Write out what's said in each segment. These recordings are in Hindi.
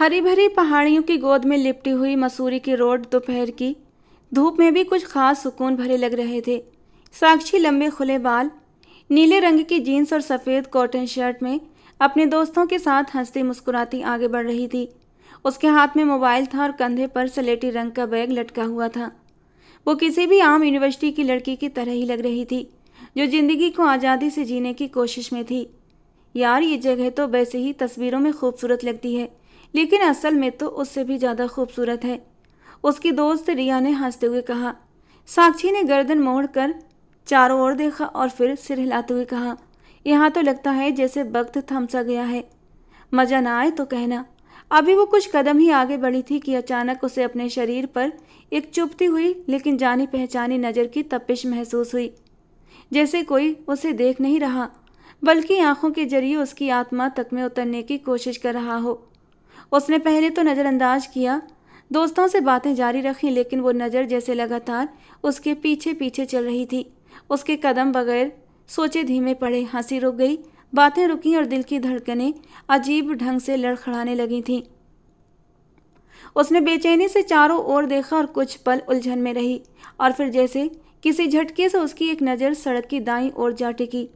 हरी भरी पहाड़ियों की गोद में लिपटी हुई मसूरी की रोड दोपहर की धूप में भी कुछ खास सुकून भरे लग रहे थे। साक्षी लंबे खुले बाल, नीले रंग की जीन्स और सफ़ेद कॉटन शर्ट में अपने दोस्तों के साथ हंसती मुस्कुराती आगे बढ़ रही थी। उसके हाथ में मोबाइल था और कंधे पर स्लेटी रंग का बैग लटका हुआ था। वो किसी भी आम यूनिवर्सिटी की लड़की की तरह ही लग रही थी, जो जिंदगी को आज़ादी से जीने की कोशिश में थी। यार, ये जगह तो वैसे ही तस्वीरों में खूबसूरत लगती है, लेकिन असल में तो उससे भी ज़्यादा खूबसूरत है, उसकी दोस्त रिया ने हंसते हुए कहा। साक्षी ने गर्दन मोड़कर चारों ओर देखा और फिर सिर हिलाते हुए कहा, यहाँ तो लगता है जैसे वक्त थम सा गया है। मज़ा ना आए तो कहना। अभी वो कुछ कदम ही आगे बढ़ी थी कि अचानक उसे अपने शरीर पर एक चुभती हुई लेकिन जानी पहचानी नज़र की तपिश महसूस हुई। जैसे कोई उसे देख नहीं रहा, बल्कि आंखों के जरिए उसकी आत्मा तक में उतरने की कोशिश कर रहा हो। उसने पहले तो नज़रअंदाज किया, दोस्तों से बातें जारी रखी, लेकिन वो नज़र जैसे लगातार उसके पीछे पीछे चल रही थी। उसके कदम बगैर सोचे धीमे पड़े, हंसी रुक गई, बातें रुकीं और दिल की धड़कनें अजीब ढंग से लड़खड़ाने लगी थीं। उसने बेचैनी से चारों ओर देखा और कुछ पल उलझन में रही, और फिर जैसे किसी झटके से उसकी एक नज़र सड़क की दाईं ओर जा टिकी।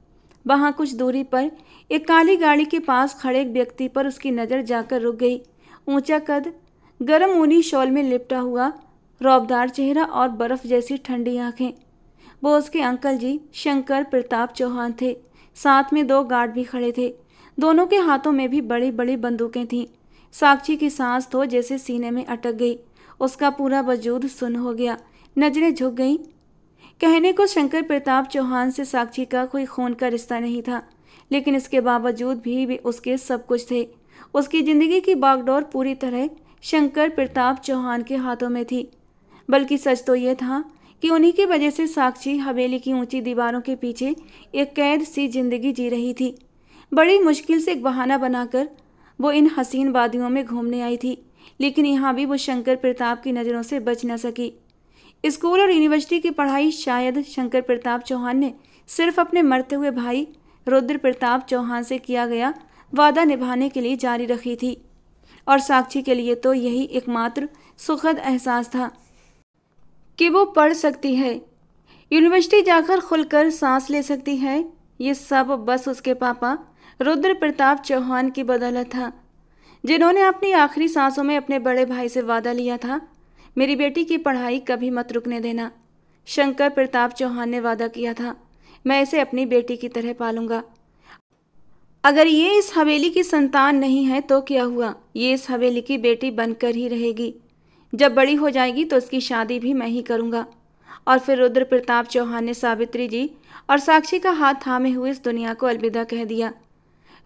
वहाँ कुछ दूरी पर एक काली गाड़ी के पास खड़े एक व्यक्ति पर उसकी नज़र जाकर रुक गई। ऊंचा कद, गर्म ऊनी शॉल में लिपटा हुआ, रौबदार चेहरा और बर्फ़ जैसी ठंडी आंखें। वो उसके अंकल जी शंकर प्रताप चौहान थे। साथ में दो गार्ड भी खड़े थे। दोनों के हाथों में भी बड़ी बड़ी बंदूकें थीं। साक्षी की सांस तो जैसे सीने में अटक गई। उसका पूरा वजूद सुन्न हो गया, नजरें झुक गईं। कहने को शंकर प्रताप चौहान से साक्षी का कोई खून का रिश्ता नहीं था, लेकिन इसके बावजूद भी वे उसके सब कुछ थे। उसकी ज़िंदगी की बागडोर पूरी तरह शंकर प्रताप चौहान के हाथों में थी। बल्कि सच तो यह था कि उन्हीं की वजह से साक्षी हवेली की ऊंची दीवारों के पीछे एक कैद सी जिंदगी जी रही थी। बड़ी मुश्किल से एक बहाना बनाकर वो इन हसीन वादियों में घूमने आई थी, लेकिन यहाँ भी वो शंकर प्रताप की नज़रों से बच न सकी। स्कूल और यूनिवर्सिटी की पढ़ाई शायद शंकर प्रताप चौहान ने सिर्फ अपने मरते हुए भाई रुद्र प्रताप चौहान से किया गया वादा निभाने के लिए जारी रखी थी, और साक्षी के लिए तो यही एकमात्र सुखद एहसास था कि वो पढ़ सकती है, यूनिवर्सिटी जाकर खुलकर सांस ले सकती है। ये सब बस उसके पापा रुद्र प्रताप चौहान की बदौलत था, जिन्होंने अपनी आखिरी सांसों में अपने बड़े भाई से वादा लिया था, मेरी बेटी की पढ़ाई कभी मत रुकने देना। शंकर प्रताप चौहान ने वादा किया था, मैं इसे अपनी बेटी की तरह पालूंगा। अगर ये इस हवेली की संतान नहीं है तो क्या हुआ, ये इस हवेली की बेटी बनकर ही रहेगी। जब बड़ी हो जाएगी तो उसकी शादी भी मैं ही करूँगा। और फिर रुद्र प्रताप चौहान ने सावित्री जी और साक्षी का हाथ थामे हुए इस दुनिया को अलविदा कह दिया।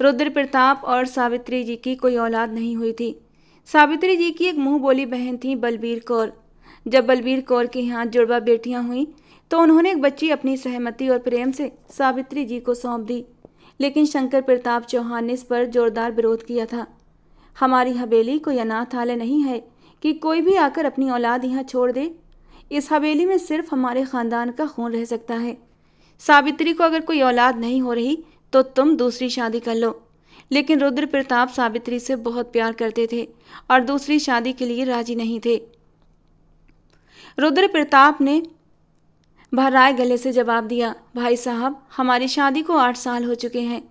रुद्र प्रताप और सावित्री जी की कोई औलाद नहीं हुई थी। सावित्री जी की एक मुंह बोली बहन थी, बलबीर कौर। जब बलबीर कौर के यहाँ जुड़वा बेटियां हुईं तो उन्होंने एक बच्ची अपनी सहमति और प्रेम से सावित्री जी को सौंप दी, लेकिन शंकर प्रताप चौहान ने इस पर जोरदार विरोध किया था। हमारी हवेली कोई अनाथालय नहीं है कि कोई भी आकर अपनी औलाद यहाँ छोड़ दे। इस हवेली में सिर्फ हमारे ख़ानदान का खून रह सकता है। सावित्री को अगर कोई औलाद नहीं हो रही तो तुम दूसरी शादी कर लो। लेकिन रुद्र प्रताप सावित्री से बहुत प्यार करते थे और दूसरी शादी के लिए राजी नहीं थे। रुद्र प्रताप ने भर्राए गले से जवाब दिया, भाई साहब, हमारी शादी को 8 साल हो चुके हैं।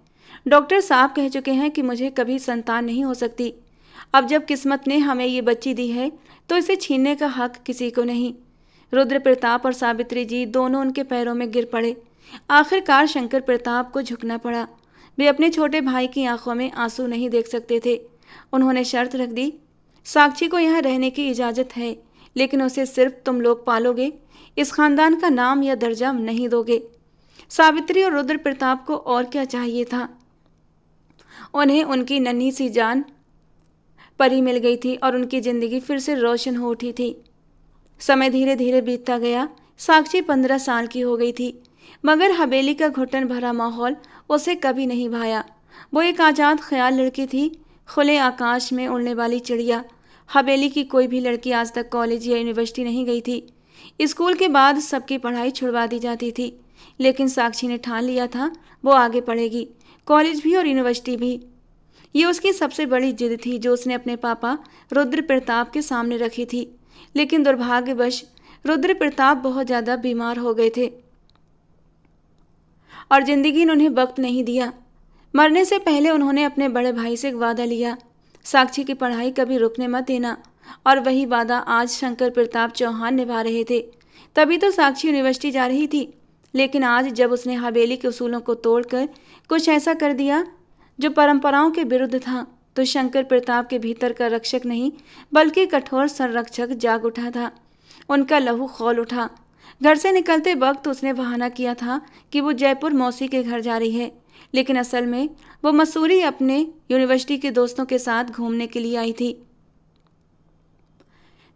डॉक्टर साहब कह चुके हैं कि मुझे कभी संतान नहीं हो सकती। अब जब किस्मत ने हमें ये बच्ची दी है तो इसे छीनने का हक किसी को नहीं। रुद्र प्रताप और सावित्री जी दोनों उनके पैरों में गिर पड़े। आखिरकार शंकर प्रताप को झुकना पड़ा। वे अपने छोटे भाई की आंखों में आंसू नहीं देख सकते थे। उन्होंने शर्त रख दी, साक्षी को यहाँ रहने की इजाज़त है, लेकिन उसे सिर्फ तुम लोग पालोगे, इस खानदान का नाम या दर्जा नहीं दोगे। सावित्री और रुद्र प्रताप को और क्या चाहिए था। उन्हें उनकी नन्ही सी जान परी मिल गई थी और उनकी ज़िंदगी फिर से रोशन हो उठी थी। समय धीरे धीरे बीतता गया। साक्षी 15 साल की हो गई थी, मगर हवेली का घुटन भरा माहौल उसे कभी नहीं भाया। वो एक आज़ाद ख्याल लड़की थी, खुले आकाश में उड़ने वाली चिड़िया। हवेली की कोई भी लड़की आज तक कॉलेज या यूनिवर्सिटी नहीं गई थी। स्कूल के बाद सबकी पढ़ाई छुड़वा दी जाती थी, लेकिन साक्षी ने ठान लिया था वो आगे पढ़ेगी, कॉलेज भी और यूनिवर्सिटी भी। ये उसकी सबसे बड़ी जिद थी जो उसने अपने पापा रुद्र प्रताप के सामने रखी थी। लेकिन दुर्भाग्यवश रुद्र प्रताप बहुत ज़्यादा बीमार हो गए थे और जिंदगी ने उन्हें वक्त नहीं दिया। मरने से पहले उन्होंने अपने बड़े भाई से एक वादा लिया, साक्षी की पढ़ाई कभी रुकने मत देना, और वही वादा आज शंकर प्रताप चौहान निभा रहे थे। तभी तो साक्षी यूनिवर्सिटी जा रही थी, लेकिन आज जब उसने हवेली के उसूलों को तोड़कर कुछ ऐसा कर दिया जो परंपराओं के विरुद्ध था, तो शंकर प्रताप के भीतर का रक्षक नहीं बल्कि कठोर संरक्षक जाग उठा था। उनका लहू खौल उठा। घर से निकलते वक्त उसने बहाना किया था कि वो जयपुर मौसी के घर जा रही है, लेकिन असल में वो मसूरी अपने यूनिवर्सिटी के दोस्तों के साथ घूमने के लिए आई थी।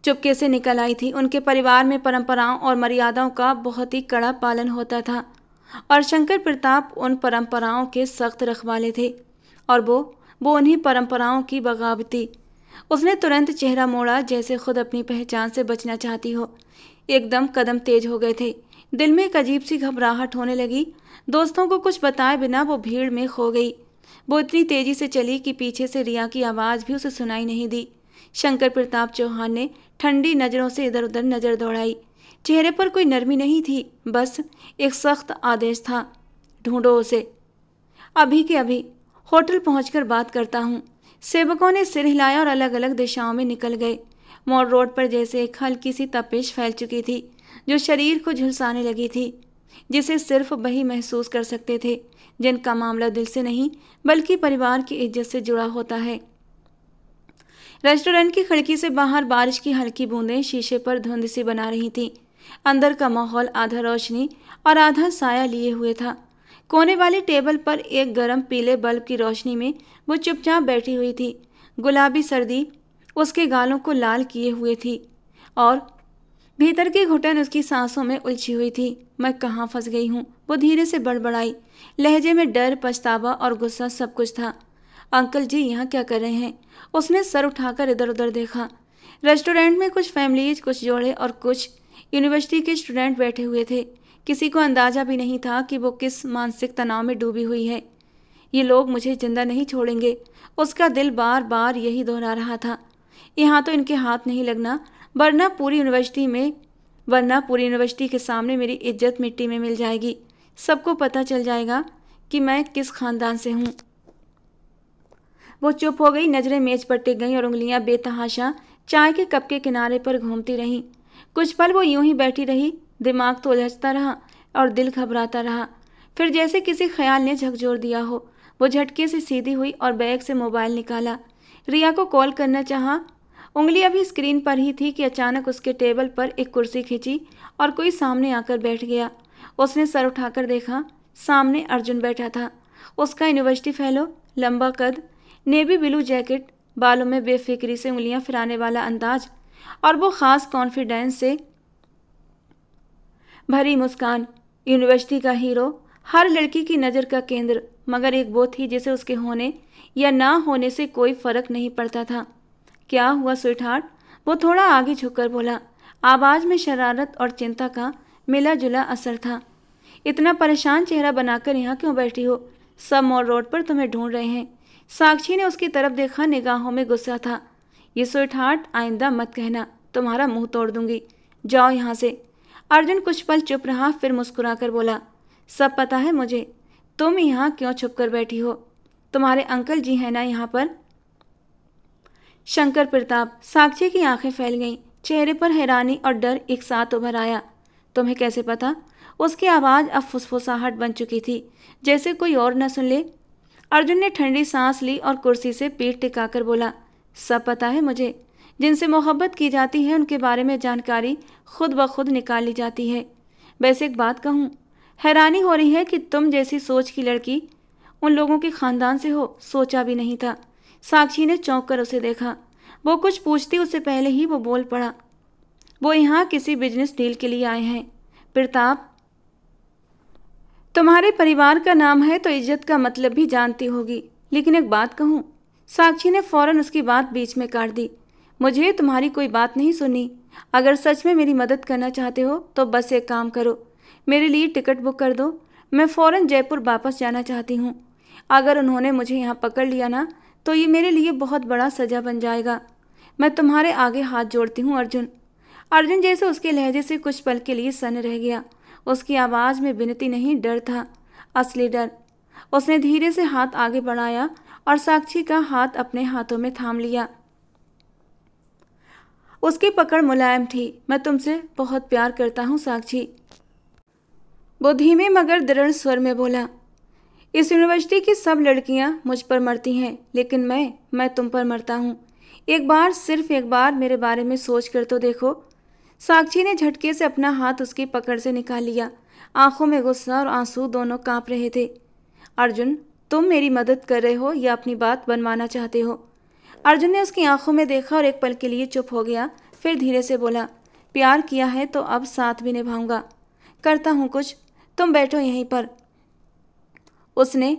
चुपके से निकल आई थी। उनके परिवार में परंपराओं और मर्यादाओं का बहुत ही कड़ा पालन होता था और शंकर प्रताप उन परंपराओं के सख्त रखवाले थे और वो उन्हीं परंपराओं की बगावती। उसने तुरंत चेहरा मोड़ा जैसे खुद अपनी पहचान से बचना चाहती हो। एकदम कदम तेज हो गए थे। दिल में एक अजीब सी घबराहट होने लगी। दोस्तों को कुछ बताए बिना वो भीड़ में खो गई। वो इतनी तेजी से चली कि पीछे से रिया की आवाज़ भी उसे सुनाई नहीं दी। शंकर प्रताप चौहान ने ठंडी नज़रों से इधर उधर नज़र दौड़ाई। चेहरे पर कोई नरमी नहीं थी, बस एक सख्त आदेश था, ढूंढो उसे अभी के अभी। होटल पहुंचकर बात करता हूँ। सेवकों ने सिर हिलाया और अलग अलग दिशाओं में निकल गए। मॉल रोड पर जैसे एक हल्की सी तपिश फैल चुकी थी जो शरीर को झुलसाने लगी थी, जिसे सिर्फ वही महसूस कर सकते थे जिनका मामला दिल से नहीं बल्कि परिवार की इज्जत से जुड़ा होता है। रेस्टोरेंट की खिड़की से बाहर बारिश की हल्की बूंदें शीशे पर धुंध सी बना रही थीं। अंदर का माहौल आधा रोशनी और आधा साया लिए हुए था। कोने वाली टेबल पर एक गर्म पीले बल्ब की रोशनी में वो चुपचाप बैठी हुई थी। गुलाबी सर्दी उसके गालों को लाल किए हुए थी और भीतर की घुटन उसकी सांसों में उलझी हुई थी। मैं कहाँ फंस गई हूँ, वो धीरे से बड़बड़ाई। लहजे में डर, पछतावा और गुस्सा सब कुछ था। अंकल जी यहाँ क्या कर रहे हैं? उसने सर उठाकर इधर उधर देखा। रेस्टोरेंट में कुछ फैमिलीज, कुछ जोड़े और कुछ यूनिवर्सिटी के स्टूडेंट बैठे हुए थे। किसी को अंदाजा भी नहीं था कि वो किस मानसिक तनाव में डूबी हुई है। ये लोग मुझे जिंदा नहीं छोड़ेंगे, उसका दिल बार बार यही दोहरा रहा था। यहाँ तो इनके हाथ नहीं लगना, वरना पूरी यूनिवर्सिटी के सामने मेरी इज्जत मिट्टी में मिल जाएगी। सबको पता चल जाएगा कि मैं किस खानदान से हूँ। वो चुप हो गई। नजरें मेज पर टिक गईं और उंगलियां बेतहाशा चाय के कप के किनारे पर घूमती रहीं। कुछ पल वो यूं ही बैठी रही। दिमाग तो उलझता रहा और दिल घबराता रहा। फिर जैसे किसी ख्याल ने झकझोर दिया हो, वो झटके से सीधी हुई और बैग से मोबाइल निकाला। रिया को कॉल करना चाहा। उंगली अभी स्क्रीन पर ही थी कि अचानक उसके टेबल पर एक कुर्सी खींची और कोई सामने आकर बैठ गया। उसने सर उठाकर देखा, सामने अर्जुन बैठा था। उसका यूनिवर्सिटी फेलो, लंबा कद, नेवी ब्लू जैकेट, बालों में बेफिक्री से उंगलियां फिराने वाला अंदाज और वो खास कॉन्फिडेंस से भरी मुस्कान। यूनिवर्सिटी का हीरो, हर लड़की की नज़र का केंद्र, मगर एक वो थी जिसे उसके होने या ना होने से कोई फर्क नहीं पड़ता था। क्या हुआ स्वीटहार्ट? वो थोड़ा आगे झुककर बोला। आवाज़ में शरारत और चिंता का मिला जुला असर था। इतना परेशान चेहरा बनाकर यहाँ क्यों बैठी हो? सब मॉल रोड पर तुम्हें ढूंढ रहे हैं। साक्षी ने उसकी तरफ देखा, निगाहों में गुस्सा था। ये स्वीटहार्ट, आइंदा मत कहना, तुम्हारा मुंह तोड़ दूंगी। जाओ यहाँ से। अर्जुन कुछ पल चुप रहा, फिर मुस्कुराकर बोला, सब पता है मुझे। तुम यहाँ क्यों छुप कर बैठी हो? तुम्हारे अंकल जी हैं ना यहाँ पर? शंकर प्रताप। साक्षी की आंखें फैल गईं। चेहरे पर हैरानी और डर एक साथ उभर आया। तुम्हें कैसे पता? उसकी आवाज़ अब फुसफुसाहट बन चुकी थी, जैसे कोई और न सुन ले। अर्जुन ने ठंडी सांस ली और कुर्सी से पीठ टिकाकर बोला, सब पता है मुझे। जिनसे मोहब्बत की जाती है उनके बारे में जानकारी खुद ब खुद निकाल ली जाती है। वैसे एक बात कहूँ, हैरानी हो रही है कि तुम जैसी सोच की लड़की उन लोगों के खानदान से हो, सोचा भी नहीं था। साक्षी ने चौंक कर उसे देखा। वो कुछ पूछती उससे पहले ही वो बोल पड़ा, वो यहाँ किसी बिजनेस डील के लिए आए हैं। प्रताप, तुम्हारे परिवार का नाम है तो इज्जत का मतलब भी जानती होगी। लेकिन एक बात कहूँ। साक्षी ने फौरन उसकी बात बीच में काट दी। मुझे तुम्हारी कोई बात नहीं सुनी। अगर सच में मेरी मदद करना चाहते हो तो बस एक काम करो, मेरे लिए टिकट बुक कर दो। मैं फ़ौरन जयपुर वापस जाना चाहती हूँ। अगर उन्होंने मुझे यहाँ पकड़ लिया ना तो ये मेरे लिए बहुत बड़ा सजा बन जाएगा। मैं तुम्हारे आगे हाथ जोड़ती हूँ अर्जुन। अर्जुन जैसे उसके लहजे से कुछ पल के लिए सन्न रह गया। उसकी आवाज़ में विनती नहीं, डर था, असली डर। उसने धीरे से हाथ आगे बढ़ाया और साक्षी का हाथ अपने हाथों में थाम लिया। उसकी पकड़ मुलायम थी। मैं तुमसे बहुत प्यार करता हूँ साक्षी, वो धीमे मगर दृढ़ स्वर में बोला। इस यूनिवर्सिटी की सब लड़कियां मुझ पर मरती हैं, लेकिन मैं तुम पर मरता हूँ। एक बार, सिर्फ एक बार मेरे बारे में सोच कर तो देखो। साक्षी ने झटके से अपना हाथ उसकी पकड़ से निकाल लिया। आंखों में गुस्सा और आंसू दोनों कांप रहे थे। अर्जुन, तुम मेरी मदद कर रहे हो या अपनी बात बनवाना चाहते हो? अर्जुन ने उसकी आंखों में देखा और एक पल के लिए चुप हो गया। फिर धीरे से बोला, प्यार किया है तो अब साथ भी निभाऊंगा। करता हूँ कुछ, तुम बैठो यहीं पर। उसने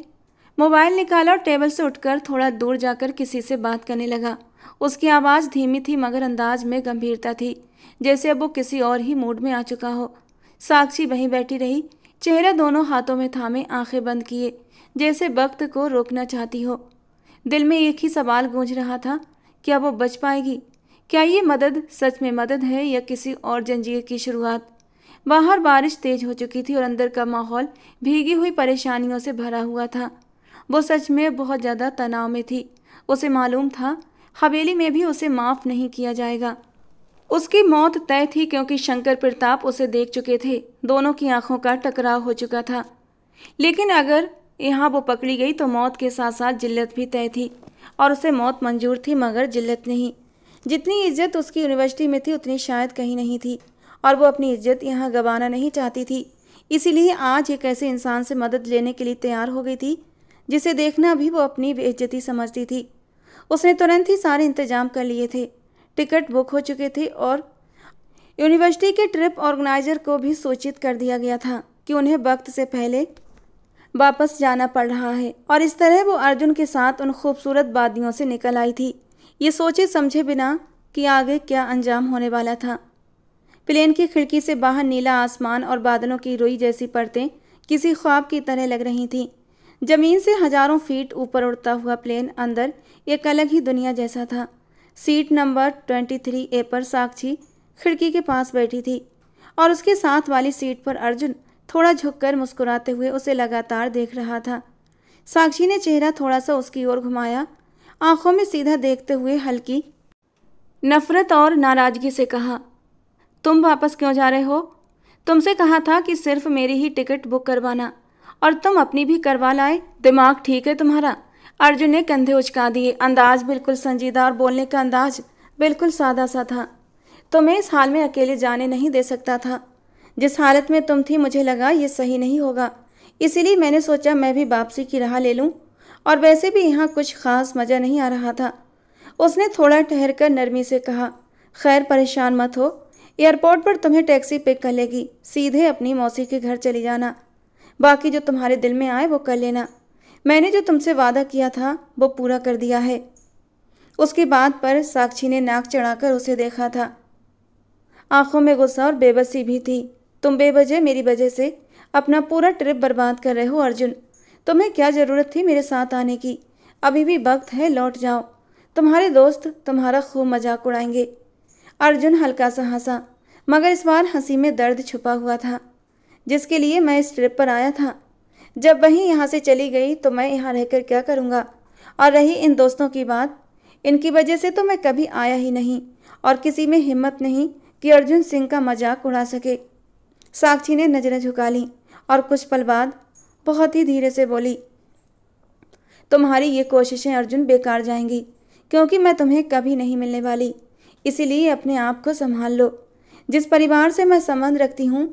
मोबाइल निकाला और टेबल से उठकर थोड़ा दूर जाकर किसी से बात करने लगा। उसकी आवाज़ धीमी थी मगर अंदाज में गंभीरता थी, जैसे अब वो किसी और ही मूड में आ चुका हो। साक्षी वहीं बैठी रही, चेहरा दोनों हाथों में थामे, आंखें बंद किए, जैसे वक्त को रोकना चाहती हो। दिल में एक ही सवाल गूंज रहा था, क्या वो बच पाएगी? क्या ये मदद सच में मदद है या किसी और जंजीर की शुरुआत? बाहर बारिश तेज हो चुकी थी और अंदर का माहौल भीगी हुई परेशानियों से भरा हुआ था। वो सच में बहुत ज़्यादा तनाव में थी। उसे मालूम था हवेली में भी उसे माफ़ नहीं किया जाएगा। उसकी मौत तय थी क्योंकि शंकर प्रताप उसे देख चुके थे। दोनों की आंखों का टकराव हो चुका था। लेकिन अगर यहाँ वो पकड़ी गई तो मौत के साथ साथ जिल्लत भी तय थी, और उसे मौत मंजूर थी मगर जिल्लत नहीं। जितनी इज्जत उसकी यूनिवर्सिटी में थी उतनी शायद कहीं नहीं थी, और वो अपनी इज्जत यहाँ गंवाना नहीं चाहती थी। इसीलिए आज एक ऐसे इंसान से मदद लेने के लिए तैयार हो गई थी जिसे देखना भी वो अपनी बेइज्जती समझती थी। उसने तुरंत ही सारे इंतजाम कर लिए थे। टिकट बुक हो चुके थे और यूनिवर्सिटी के ट्रिप ऑर्गेनाइजर को भी सूचित कर दिया गया था कि उन्हें वक्त से पहले वापस जाना पड़ रहा है। और इस तरह वो अर्जुन के साथ उन खूबसूरत वादियों से निकल आई थी, ये सोचे समझे बिना कि आगे क्या अंजाम होने वाला था। प्लेन की खिड़की से बाहर नीला आसमान और बादलों की रुई जैसी परतें किसी ख्वाब की तरह लग रही थीं। जमीन से हजारों फीट ऊपर उड़ता हुआ प्लेन अंदर एक अलग ही दुनिया जैसा था। सीट नंबर 23A पर साक्षी खिड़की के पास बैठी थी और उसके साथ वाली सीट पर अर्जुन थोड़ा झुककर मुस्कुराते हुए उसे लगातार देख रहा था। साक्षी ने चेहरा थोड़ा सा उसकी ओर घुमाया, आंखों में सीधा देखते हुए हल्की नफरत और नाराजगी से कहा, तुम वापस क्यों जा रहे हो? तुमसे कहा था कि सिर्फ मेरी ही टिकट बुक करवाना, और तुम अपनी भी करवा लाए। दिमाग ठीक है तुम्हारा? अर्जुन ने कंधे उचका दिए। अंदाज बिल्कुल संजीदा और बोलने का अंदाज बिल्कुल सादा सा था। तुम्हें इस हाल में अकेले जाने नहीं दे सकता था। जिस हालत में तुम थी मुझे लगा ये सही नहीं होगा, इसीलिए मैंने सोचा मैं भी वापसी की राह ले लूं। और वैसे भी यहाँ कुछ खास मज़ा नहीं आ रहा था। उसने थोड़ा ठहर कर नरमी से कहा, खैर परेशान मत हो, एयरपोर्ट पर तुम्हें टैक्सी पिक कर लेगी। सीधे अपनी मौसी के घर चली जाना। बाकी जो तुम्हारे दिल में आए वो कर लेना। मैंने जो तुमसे वादा किया था वो पूरा कर दिया है। उसकी बात पर साक्षी ने नाक चढ़ाकर उसे देखा था। आंखों में गुस्सा और बेबसी भी थी। तुम बेवजह मेरी वजह से अपना पूरा ट्रिप बर्बाद कर रहे हो अर्जुन। तुम्हें क्या ज़रूरत थी मेरे साथ आने की? अभी भी वक्त है, लौट जाओ। तुम्हारे दोस्त तुम्हारा खूब मजाक उड़ाएंगे। अर्जुन हल्का सा हंसा, मगर इस बार हंसी में दर्द छुपा हुआ था। जिसके लिए मैं इस ट्रिप पर आया था, जब वहीं यहाँ से चली गई तो मैं यहाँ रहकर क्या करूँगा? और रही इन दोस्तों की बात, इनकी वजह से तो मैं कभी आया ही नहीं, और किसी में हिम्मत नहीं कि अर्जुन सिंह का मजाक उड़ा सके। साक्षी ने नजरें झुका लीं और कुछ पल बाद बहुत ही धीरे से बोली, तुम्हारी ये कोशिशें अर्जुन बेकार जाएंगी, क्योंकि मैं तुम्हें कभी नहीं मिलने वाली। इसीलिए अपने आप को संभाल लो। जिस परिवार से मैं संबंध रखती हूँ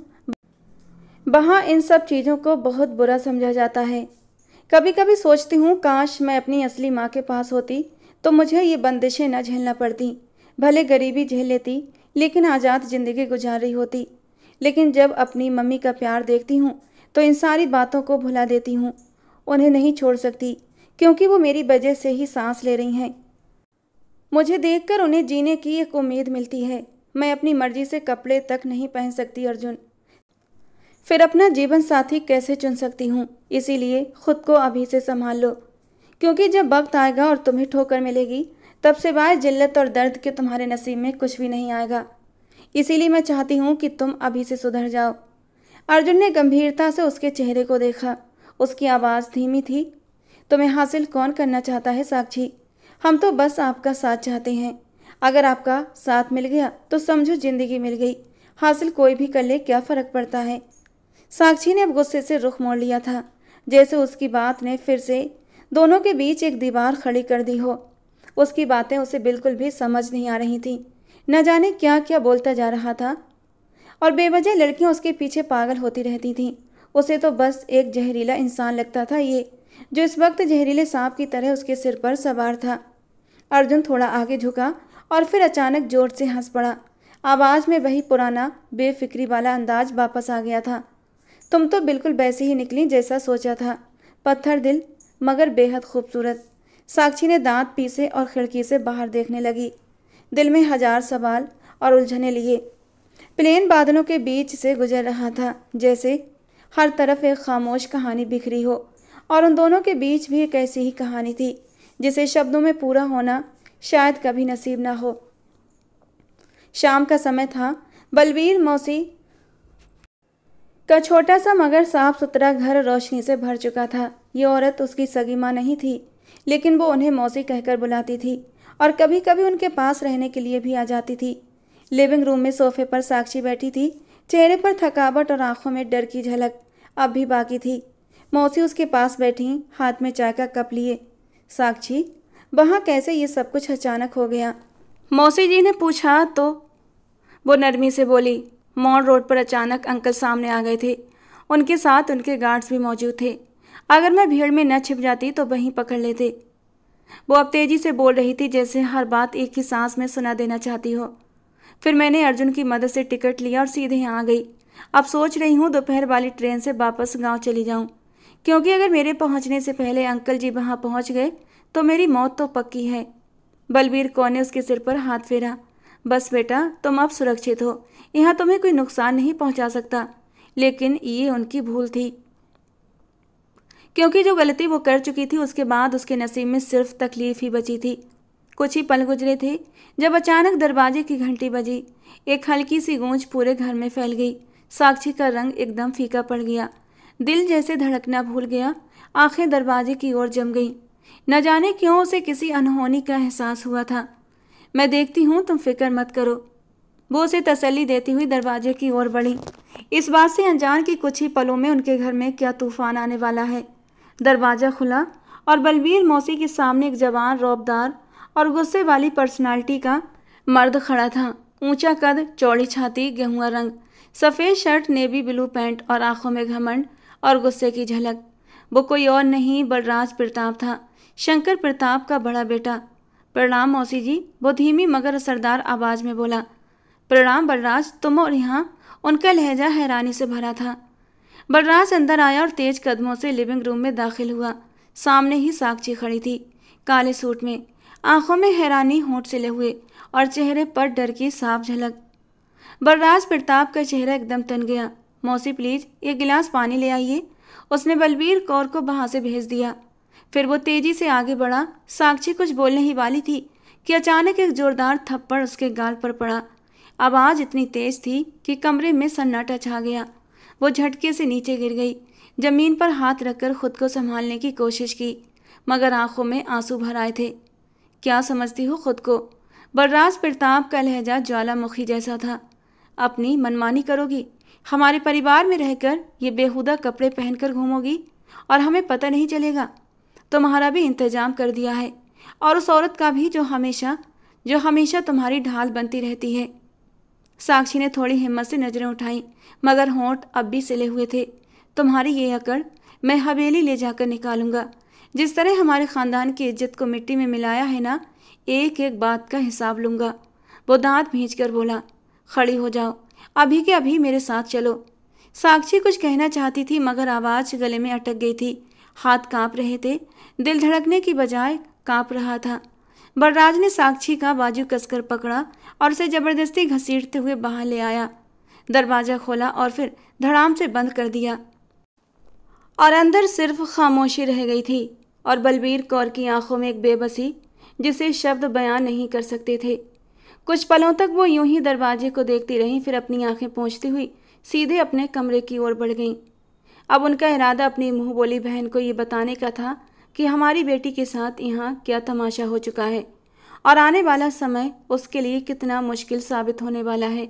वहाँ इन सब चीज़ों को बहुत बुरा समझा जाता है। कभी कभी सोचती हूँ काश मैं अपनी असली माँ के पास होती तो मुझे ये बंदिशें न झेलना पड़ती। भले गरीबी झेल लेती, लेकिन आज़ाद ज़िंदगी गुजार रही होती। लेकिन जब अपनी मम्मी का प्यार देखती हूँ तो इन सारी बातों को भुला देती हूँ। उन्हें नहीं छोड़ सकती, क्योंकि वो मेरी वजह से ही सांस ले रही हैं। मुझे देखकर उन्हें जीने की एक उम्मीद मिलती है। मैं अपनी मर्जी से कपड़े तक नहीं पहन सकती अर्जुन, फिर अपना जीवन साथी कैसे चुन सकती हूँ? इसीलिए खुद को अभी से संभाल लो। क्योंकि जब वक्त आएगा और तुम्हें ठोकर मिलेगी, तब सिवाय जिल्लत और दर्द के तुम्हारे नसीब में कुछ भी नहीं आएगा। इसीलिए मैं चाहती हूँ कि तुम अभी से सुधर जाओ। अर्जुन ने गंभीरता से उसके चेहरे को देखा। उसकी आवाज़ धीमी थी। तुम्हें हासिल कौन करना चाहता है साक्षी? हम तो बस आपका साथ चाहते हैं। अगर आपका साथ मिल गया तो समझो जिंदगी मिल गई। हासिल कोई भी कर ले, क्या फ़र्क पड़ता है? साक्षी ने अब गुस्से से रुख मोड़ लिया था, जैसे उसकी बात ने फिर से दोनों के बीच एक दीवार खड़ी कर दी हो। उसकी बातें उसे बिल्कुल भी समझ नहीं आ रही थीं। न जाने क्या क्या बोलता जा रहा था, और बेवजह लड़कियां उसके पीछे पागल होती रहती थीं। उसे तो बस एक जहरीला इंसान लगता था ये, जो इस वक्त जहरीले सांप की तरह उसके सिर पर सवार था। अर्जुन थोड़ा आगे झुका और फिर अचानक जोर से हंस पड़ा। आवाज़ में वही पुराना बेफिक्री वाला अंदाज वापस आ गया था। तुम तो बिल्कुल वैसे ही निकली जैसा सोचा था। पत्थर दिल मगर बेहद खूबसूरत। साक्षी ने दांत पीसे और खिड़की से बाहर देखने लगी, दिल में हजार सवाल और उलझने लिए। प्लेन बादलों के बीच से गुजर रहा था, जैसे हर तरफ एक खामोश कहानी बिखरी हो, और उन दोनों के बीच भी एक ऐसी ही कहानी थी जिसे शब्दों में पूरा होना शायद कभी नसीब ना हो। शाम का समय था। बलवीर मौसी का छोटा सा मगर साफ सुथरा घर रोशनी से भर चुका था। ये औरत उसकी सगी माँ नहीं थी, लेकिन वो उन्हें मौसी कहकर बुलाती थी और कभी कभी उनके पास रहने के लिए भी आ जाती थी। लिविंग रूम में सोफे पर साक्षी बैठी थी। चेहरे पर थकावट और आंखों में डर की झलक अब भी बाकी थी। मौसी उसके पास बैठी, हाथ में चाय का कप लिए। साक्षी, वहाँ कैसे ये सब कुछ अचानक हो गया? मौसी जी ने पूछा तो वो नरमी से बोली, मॉल रोड पर अचानक अंकल सामने आ गए थे। उनके साथ उनके गार्ड्स भी मौजूद थे। अगर मैं भीड़ में न छिप जाती तो वहीं पकड़ लेते। वो अब तेजी से बोल रही थी, जैसे हर बात एक ही सांस में सुना देना चाहती हो। फिर मैंने अर्जुन की मदद से टिकट लिया और सीधे यहाँ आ गई। अब सोच रही हूँ दोपहर वाली ट्रेन से वापस गांव चली जाऊँ, क्योंकि अगर मेरे पहुँचने से पहले अंकल जी वहाँ पहुँच गए तो मेरी मौत तो पक्की है। बलवीर कौर ने उसके सिर पर हाथ फेरा। बस बेटा, तुम अब सुरक्षित हो। यहाँ तुम्हें कोई नुकसान नहीं पहुँचा सकता। लेकिन ये उनकी भूल थी, क्योंकि जो गलती वो कर चुकी थी उसके बाद उसके नसीब में सिर्फ तकलीफ ही बची थी। कुछ ही पल गुजरे थे जब अचानक दरवाजे की घंटी बजी। एक हल्की सी गूंज पूरे घर में फैल गई। साक्षी का रंग एकदम फीका पड़ गया। दिल जैसे धड़कना भूल गया। आंखें दरवाजे की ओर जम गईं। न जाने क्यों उसे किसी अनहोनी का एहसास हुआ था। मैं देखती हूँ, तुम फिक्र मत करो। वो उसे तसल्ली देती हुई दरवाजे की ओर बढ़ी, इस बात से अनजान कि कुछ ही पलों में उनके घर में क्या तूफान आने वाला है। दरवाज़ा खुला और बलवीर मौसी के सामने एक जवान, रौबदार और गुस्से वाली पर्सनालिटी का मर्द खड़ा था। ऊंचा कद, चौड़ी छाती, गेहुआ रंग, सफ़ेद शर्ट, नेवी ब्लू पैंट और आंखों में घमंड और गुस्से की झलक। वो कोई और नहीं बलराज प्रताप था, शंकर प्रताप का बड़ा बेटा। प्रणाम मौसी जी, वो धीमी मगर असरदार आवाज़ में बोला। प्रणाम बलराज, तुम और यहाँ? उनका लहजा हैरानी से भरा था। बलराज अंदर आया और तेज कदमों से लिविंग रूम में दाखिल हुआ। सामने ही साक्षी खड़ी थी, काले सूट में, आंखों में हैरानी होंठ सिले हुए और चेहरे पर डर की साफ झलक। बलराज प्रताप का चेहरा एकदम तन गया। मौसी प्लीज एक गिलास पानी ले आइए, उसने बलवीर कौर को वहाँ से भेज दिया। फिर वो तेजी से आगे बढ़ा। साक्षी कुछ बोलने ही वाली थी कि अचानक एक जोरदार थप्पड़ उसके गाल पर पड़ा। आवाज़ इतनी तेज थी कि कमरे में सन्नाटा छा गया। वो झटके से नीचे गिर गई। जमीन पर हाथ रखकर खुद को संभालने की कोशिश की, मगर आंखों में आंसू भर आए थे। क्या समझती हो खुद को? बलराज प्रताप का लहजा ज्वालामुखी जैसा था। अपनी मनमानी करोगी? हमारे परिवार में रहकर ये बेहुदा कपड़े पहनकर घूमोगी और हमें पता नहीं चलेगा? तुम्हारा भी इंतजाम कर दिया है, और उस औरत का भी जो हमेशा तुम्हारी ढाल बनती रहती है। साक्षी ने थोड़ी हिम्मत से नजरें उठाई, मगर होंठ अब भी सिले हुए थे। तुम्हारी ये अकड़ मैं हवेली ले जाकर निकालूंगा। जिस तरह हमारे खानदान की इज्जत को मिट्टी में मिलाया है ना, एक एक बात का हिसाब लूंगा। वो दांत भींच कर बोला। खड़ी हो जाओ, अभी के अभी मेरे साथ चलो। साक्षी कुछ कहना चाहती थी, मगर आवाज़ गले में अटक गई थी। हाथ कांप रहे थे, दिल धड़कने की बजाय कांप रहा था। बलराज ने साक्षी का बाजू कसकर पकड़ा और उसे जबरदस्ती घसीटते हुए बाहर ले आया। दरवाज़ा खोला और फिर धड़ाम से बंद कर दिया, और अंदर सिर्फ खामोशी रह गई थी। और बलबीर कौर की आंखों में एक बेबसी जिसे शब्द बयान नहीं कर सकते थे। कुछ पलों तक वो यूं ही दरवाजे को देखती रहीं, फिर अपनी आंखें पोंछती हुई सीधे अपने कमरे की ओर बढ़ गईं। अब उनका इरादा अपनी मुंह बोली बहन को ये बताने का था कि हमारी बेटी के साथ यहाँ क्या तमाशा हो चुका है और आने वाला समय उसके लिए कितना मुश्किल साबित होने वाला है।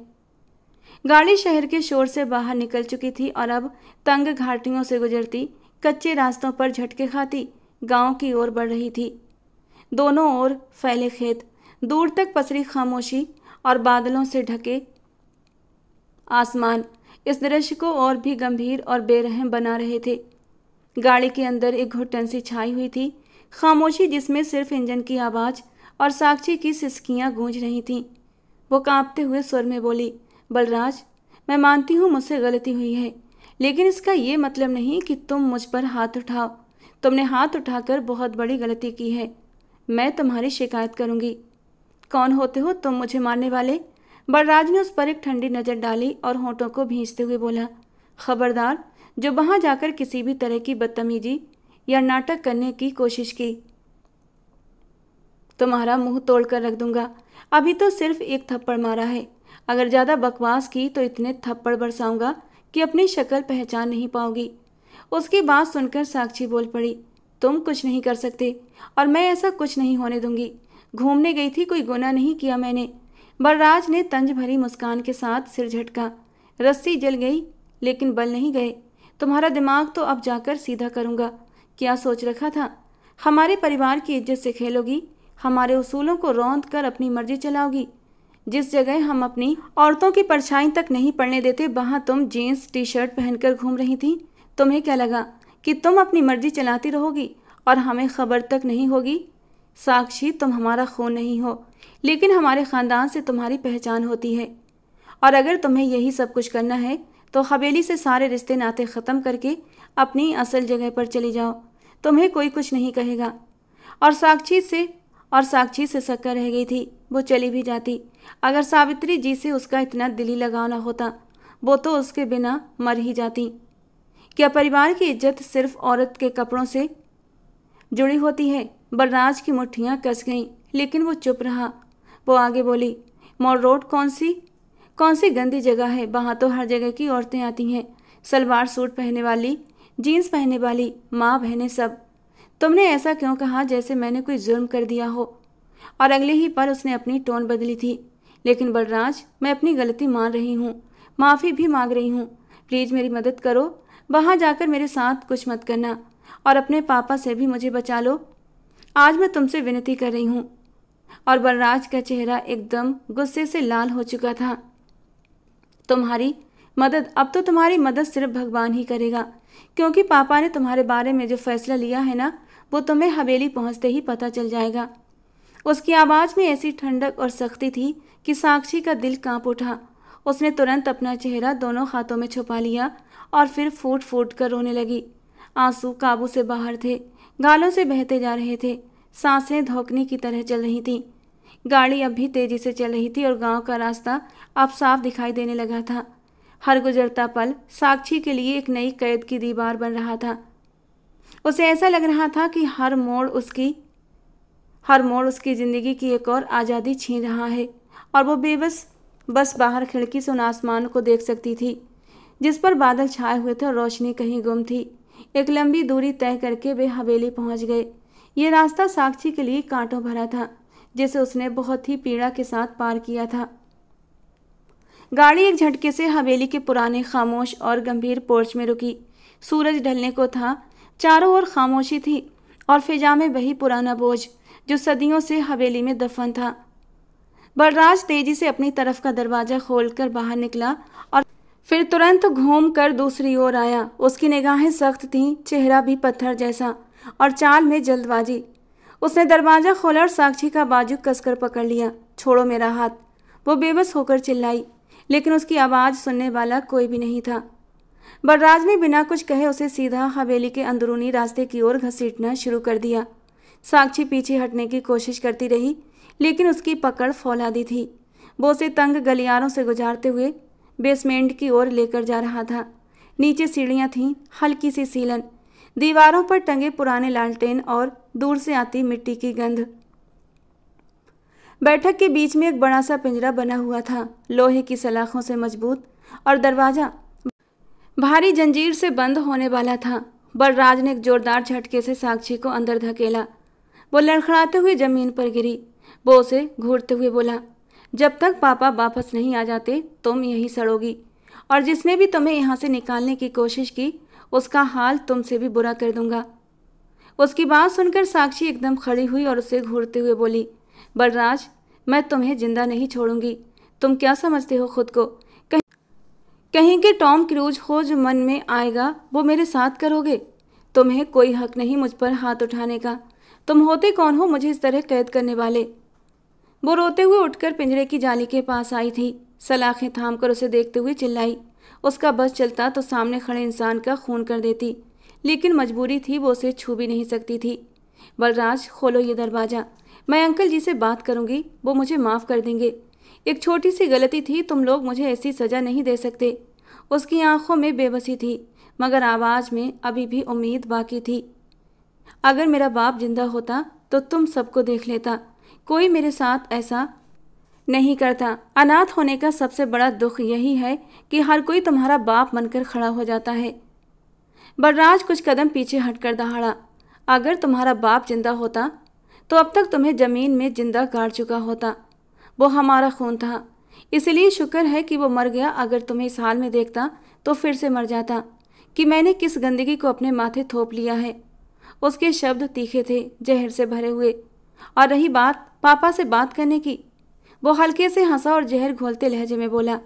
गाड़ी शहर के शोर से बाहर निकल चुकी थी और अब तंग घाटियों से गुजरती कच्चे रास्तों पर झटके खाती गांव की ओर बढ़ रही थी। दोनों ओर फैले खेत, दूर तक पसरी खामोशी और बादलों से ढके आसमान इस दृश्य को और भी गंभीर और बेरहम बना रहे थे। गाड़ी के अंदर एक घुटन सी छाई हुई थी, खामोशी जिसमें सिर्फ इंजन की आवाज़ और साक्षी की सिसकियां गूंज रही थीं। वो कांपते हुए स्वर में बोली, बलराज, मैं मानती हूँ मुझसे गलती हुई है, लेकिन इसका ये मतलब नहीं कि तुम मुझ पर हाथ उठाओ। तुमने हाथ उठाकर बहुत बड़ी गलती की है। मैं तुम्हारी शिकायत करूँगी। कौन होते हो तुम मुझे मारने वाले? बलराज ने उस पर एक ठंडी नज़र डाली और होंठों को भींचते हुए बोला, खबरदार जो वहाँ जाकर किसी भी तरह की बदतमीजी या नाटक करने की कोशिश की, तुम्हारा मुंह तोड़ कर रख दूंगा। अभी तो सिर्फ एक थप्पड़ मारा है, अगर ज़्यादा बकवास की तो इतने थप्पड़ बरसाऊंगा कि अपनी शक्ल पहचान नहीं पाओगी। उसकी बात सुनकर साक्षी बोल पड़ी, तुम कुछ नहीं कर सकते और मैं ऐसा कुछ नहीं होने दूंगी। घूमने गई थी, कोई गुनाह नहीं किया मैंने। बलराज ने तंज भरी मुस्कान के साथ सिर झटका। रस्सी जल गई लेकिन बल नहीं गए। तुम्हारा दिमाग तो अब जाकर सीधा करूंगा। क्या सोच रखा था? हमारे परिवार की इज्जत से खेलोगी, हमारे उसूलों को रौंद कर अपनी मर्जी चलाओगी। जिस जगह हम अपनी औरतों की परछाई तक नहीं पड़ने देते, वहाँ तुम जीन्स टी शर्ट पहनकर घूम रही थी। तुम्हें क्या लगा कि तुम अपनी मर्जी चलाती रहोगी और हमें खबर तक नहीं होगी? साक्षी, तुम हमारा खून नहीं हो, लेकिन हमारे ख़ानदान से तुम्हारी पहचान होती है, और अगर तुम्हें यही सब कुछ करना है तो हवेली से सारे रिश्ते नाते ख़त्म करके अपनी असल जगह पर चली जाओ। तुम्हें कोई कुछ नहीं कहेगा। और साक्षी से शक्कर रह गई थी। वो चली भी जाती अगर सावित्री जी से उसका इतना दिली लगाव न होता। वो तो उसके बिना मर ही जाती। क्या परिवार की इज्जत सिर्फ औरत के कपड़ों से जुड़ी होती है? बलराज की मुट्ठियाँ कस गईं, लेकिन वो चुप रहा। वो आगे बोली, मॉल रोड कौन सी गंदी जगह है? वहाँ तो हर जगह की औरतें आती हैं, सलवार सूट पहनने वाली, जीन्स पहनने वाली, माँ बहनें सब। तुमने ऐसा क्यों कहा जैसे मैंने कोई जुर्म कर दिया हो? और अगले ही पल उसने अपनी टोन बदली थी। लेकिन बलराज, मैं अपनी गलती मान रही हूँ, माफ़ी भी मांग रही हूँ। प्लीज़ मेरी मदद करो। वहाँ जाकर मेरे साथ कुछ मत करना और अपने पापा से भी मुझे बचा लो। आज मैं तुमसे विनती कर रही हूँ। और बलराज का चेहरा एकदम गुस्से से लाल हो चुका था। तुम्हारी मदद, अब तो तुम्हारी मदद सिर्फ भगवान ही करेगा, क्योंकि पापा ने तुम्हारे बारे में जो फैसला लिया है ना, वो तुम्हें हवेली पहुंचते ही पता चल जाएगा। उसकी आवाज़ में ऐसी ठंडक और सख्ती थी कि साक्षी का दिल कांप उठा। उसने तुरंत अपना चेहरा दोनों हाथों में छुपा लिया और फिर फूट फूट कर रोने लगी। आंसू काबू से बाहर थे, गालों से बहते जा रहे थे, सांसें धौंकने की तरह चल रही थीं। गाड़ी अब भी तेजी से चल रही थी और गांव का रास्ता अब साफ दिखाई देने लगा था। हर गुजरता पल साक्षी के लिए एक नई कैद की दीवार बन रहा था। उसे ऐसा लग रहा था कि हर मोड़ उसकी ज़िंदगी की एक और आज़ादी छीन रहा है, और वो बस बाहर खिड़की से उन आसमान को देख सकती थी जिस पर बादल छाए हुए थे और रोशनी कहीं गुम थी। एक लंबी दूरी तय करके वे हवेली पहुंच गए। ये रास्ता साक्षी के लिए कांटों भरा था, जिसे उसने बहुत ही पीड़ा के साथ पार किया था। गाड़ी एक झटके से हवेली के पुराने खामोश और गंभीर पोर्च में रुकी। सूरज ढलने को था, चारों ओर खामोशी थी और फिजा में वही पुराना बोझ जो सदियों से हवेली में दफन था। बलराज तेजी से अपनी तरफ का दरवाज़ा खोलकर बाहर निकला और फिर तुरंत घूमकर दूसरी ओर आया। उसकी निगाहें सख्त थीं, चेहरा भी पत्थर जैसा, और चाल में जल्दबाजी। उसने दरवाज़ा खोला और साक्षी का बाजू कसकर पकड़ लिया। छोड़ो मेरा हाथ, वो बेबस होकर चिल्लाई, लेकिन उसकी आवाज़ सुनने वाला कोई भी नहीं था। बलराज ने बिना कुछ कहे उसे सीधा हवेली के अंदरूनी रास्ते की ओर घसीटना शुरू कर दिया। साक्षी पीछे हटने की कोशिश करती रही, लेकिन उसकी पकड़ फौलादी थी। वो उसे तंग गलियारों से गुजारते हुए बेसमेंट की ओर लेकर जा रहा था। नीचे सीढ़ियाँ थीं, हल्की सी सीलन दीवारों पर टंगे पुराने लालटेन और दूर से आती मिट्टी की गंध। बैठक के बीच में एक बड़ा सा पिंजरा बना हुआ था, लोहे की सलाखों से मजबूत, और दरवाजा भारी जंजीर से बंद होने वाला था। बलराज ने एक जोरदार झटके से साक्षी को अंदर धकेला। वो लड़खड़ाते हुए जमीन पर गिरी। वो उसे घूरते हुए बोला, जब तक पापा वापस नहीं आ जाते तुम यहीं सड़ोगी, और जिसने भी तुम्हें यहाँ से निकालने की कोशिश की उसका हाल तुमसे भी बुरा कर दूंगा। उसकी बात सुनकर साक्षी एकदम खड़ी हुई और उसे घूरते हुए बोली, बलराज, मैं तुम्हें जिंदा नहीं छोड़ूंगी। तुम क्या समझते हो खुद को? कहीं के टॉम क्रूज हो जो मन में आएगा वो मेरे साथ करोगे? तुम्हें कोई हक नहीं मुझ पर हाथ उठाने का। तुम होते कौन हो मुझे इस तरह कैद करने वाले? वो रोते हुए उठकर पिंजरे की जाली के पास आई थी। सलाखें थामकर उसे देखते हुए चिल्लाई। उसका बस चलता तो सामने खड़े इंसान का खून कर देती, लेकिन मजबूरी थी, वो उसे छू भी नहीं सकती थी। बलराज, खोलो ये दरवाज़ा। मैं अंकल जी से बात करूंगी, वो मुझे माफ़ कर देंगे। एक छोटी सी गलती थी, तुम लोग मुझे ऐसी सज़ा नहीं दे सकते। उसकी आंखों में बेबसी थी, मगर आवाज़ में अभी भी उम्मीद बाकी थी। अगर मेरा बाप जिंदा होता तो तुम सबको देख लेता। कोई मेरे साथ ऐसा नहीं करता। अनाथ होने का सबसे बड़ा दुख यही है कि हर कोई तुम्हारा बाप बनकर खड़ा हो जाता है। बलराज कुछ कदम पीछे हटकर दहाड़ा। अगर तुम्हारा बाप जिंदा होता तो अब तक तुम्हें ज़मीन में जिंदा गाड़ चुका होता। वो हमारा खून था, इसलिए शुक्र है कि वो मर गया। अगर तुम्हें इस हाल में देखता तो फिर से मर जाता कि मैंने किस गंदगी को अपने माथे थोप लिया है। उसके शब्द तीखे थे, जहर से भरे हुए। और रही बात पापा से बात करने की, वो हल्के से हंसा और जहर घोलते लहजे में बोला,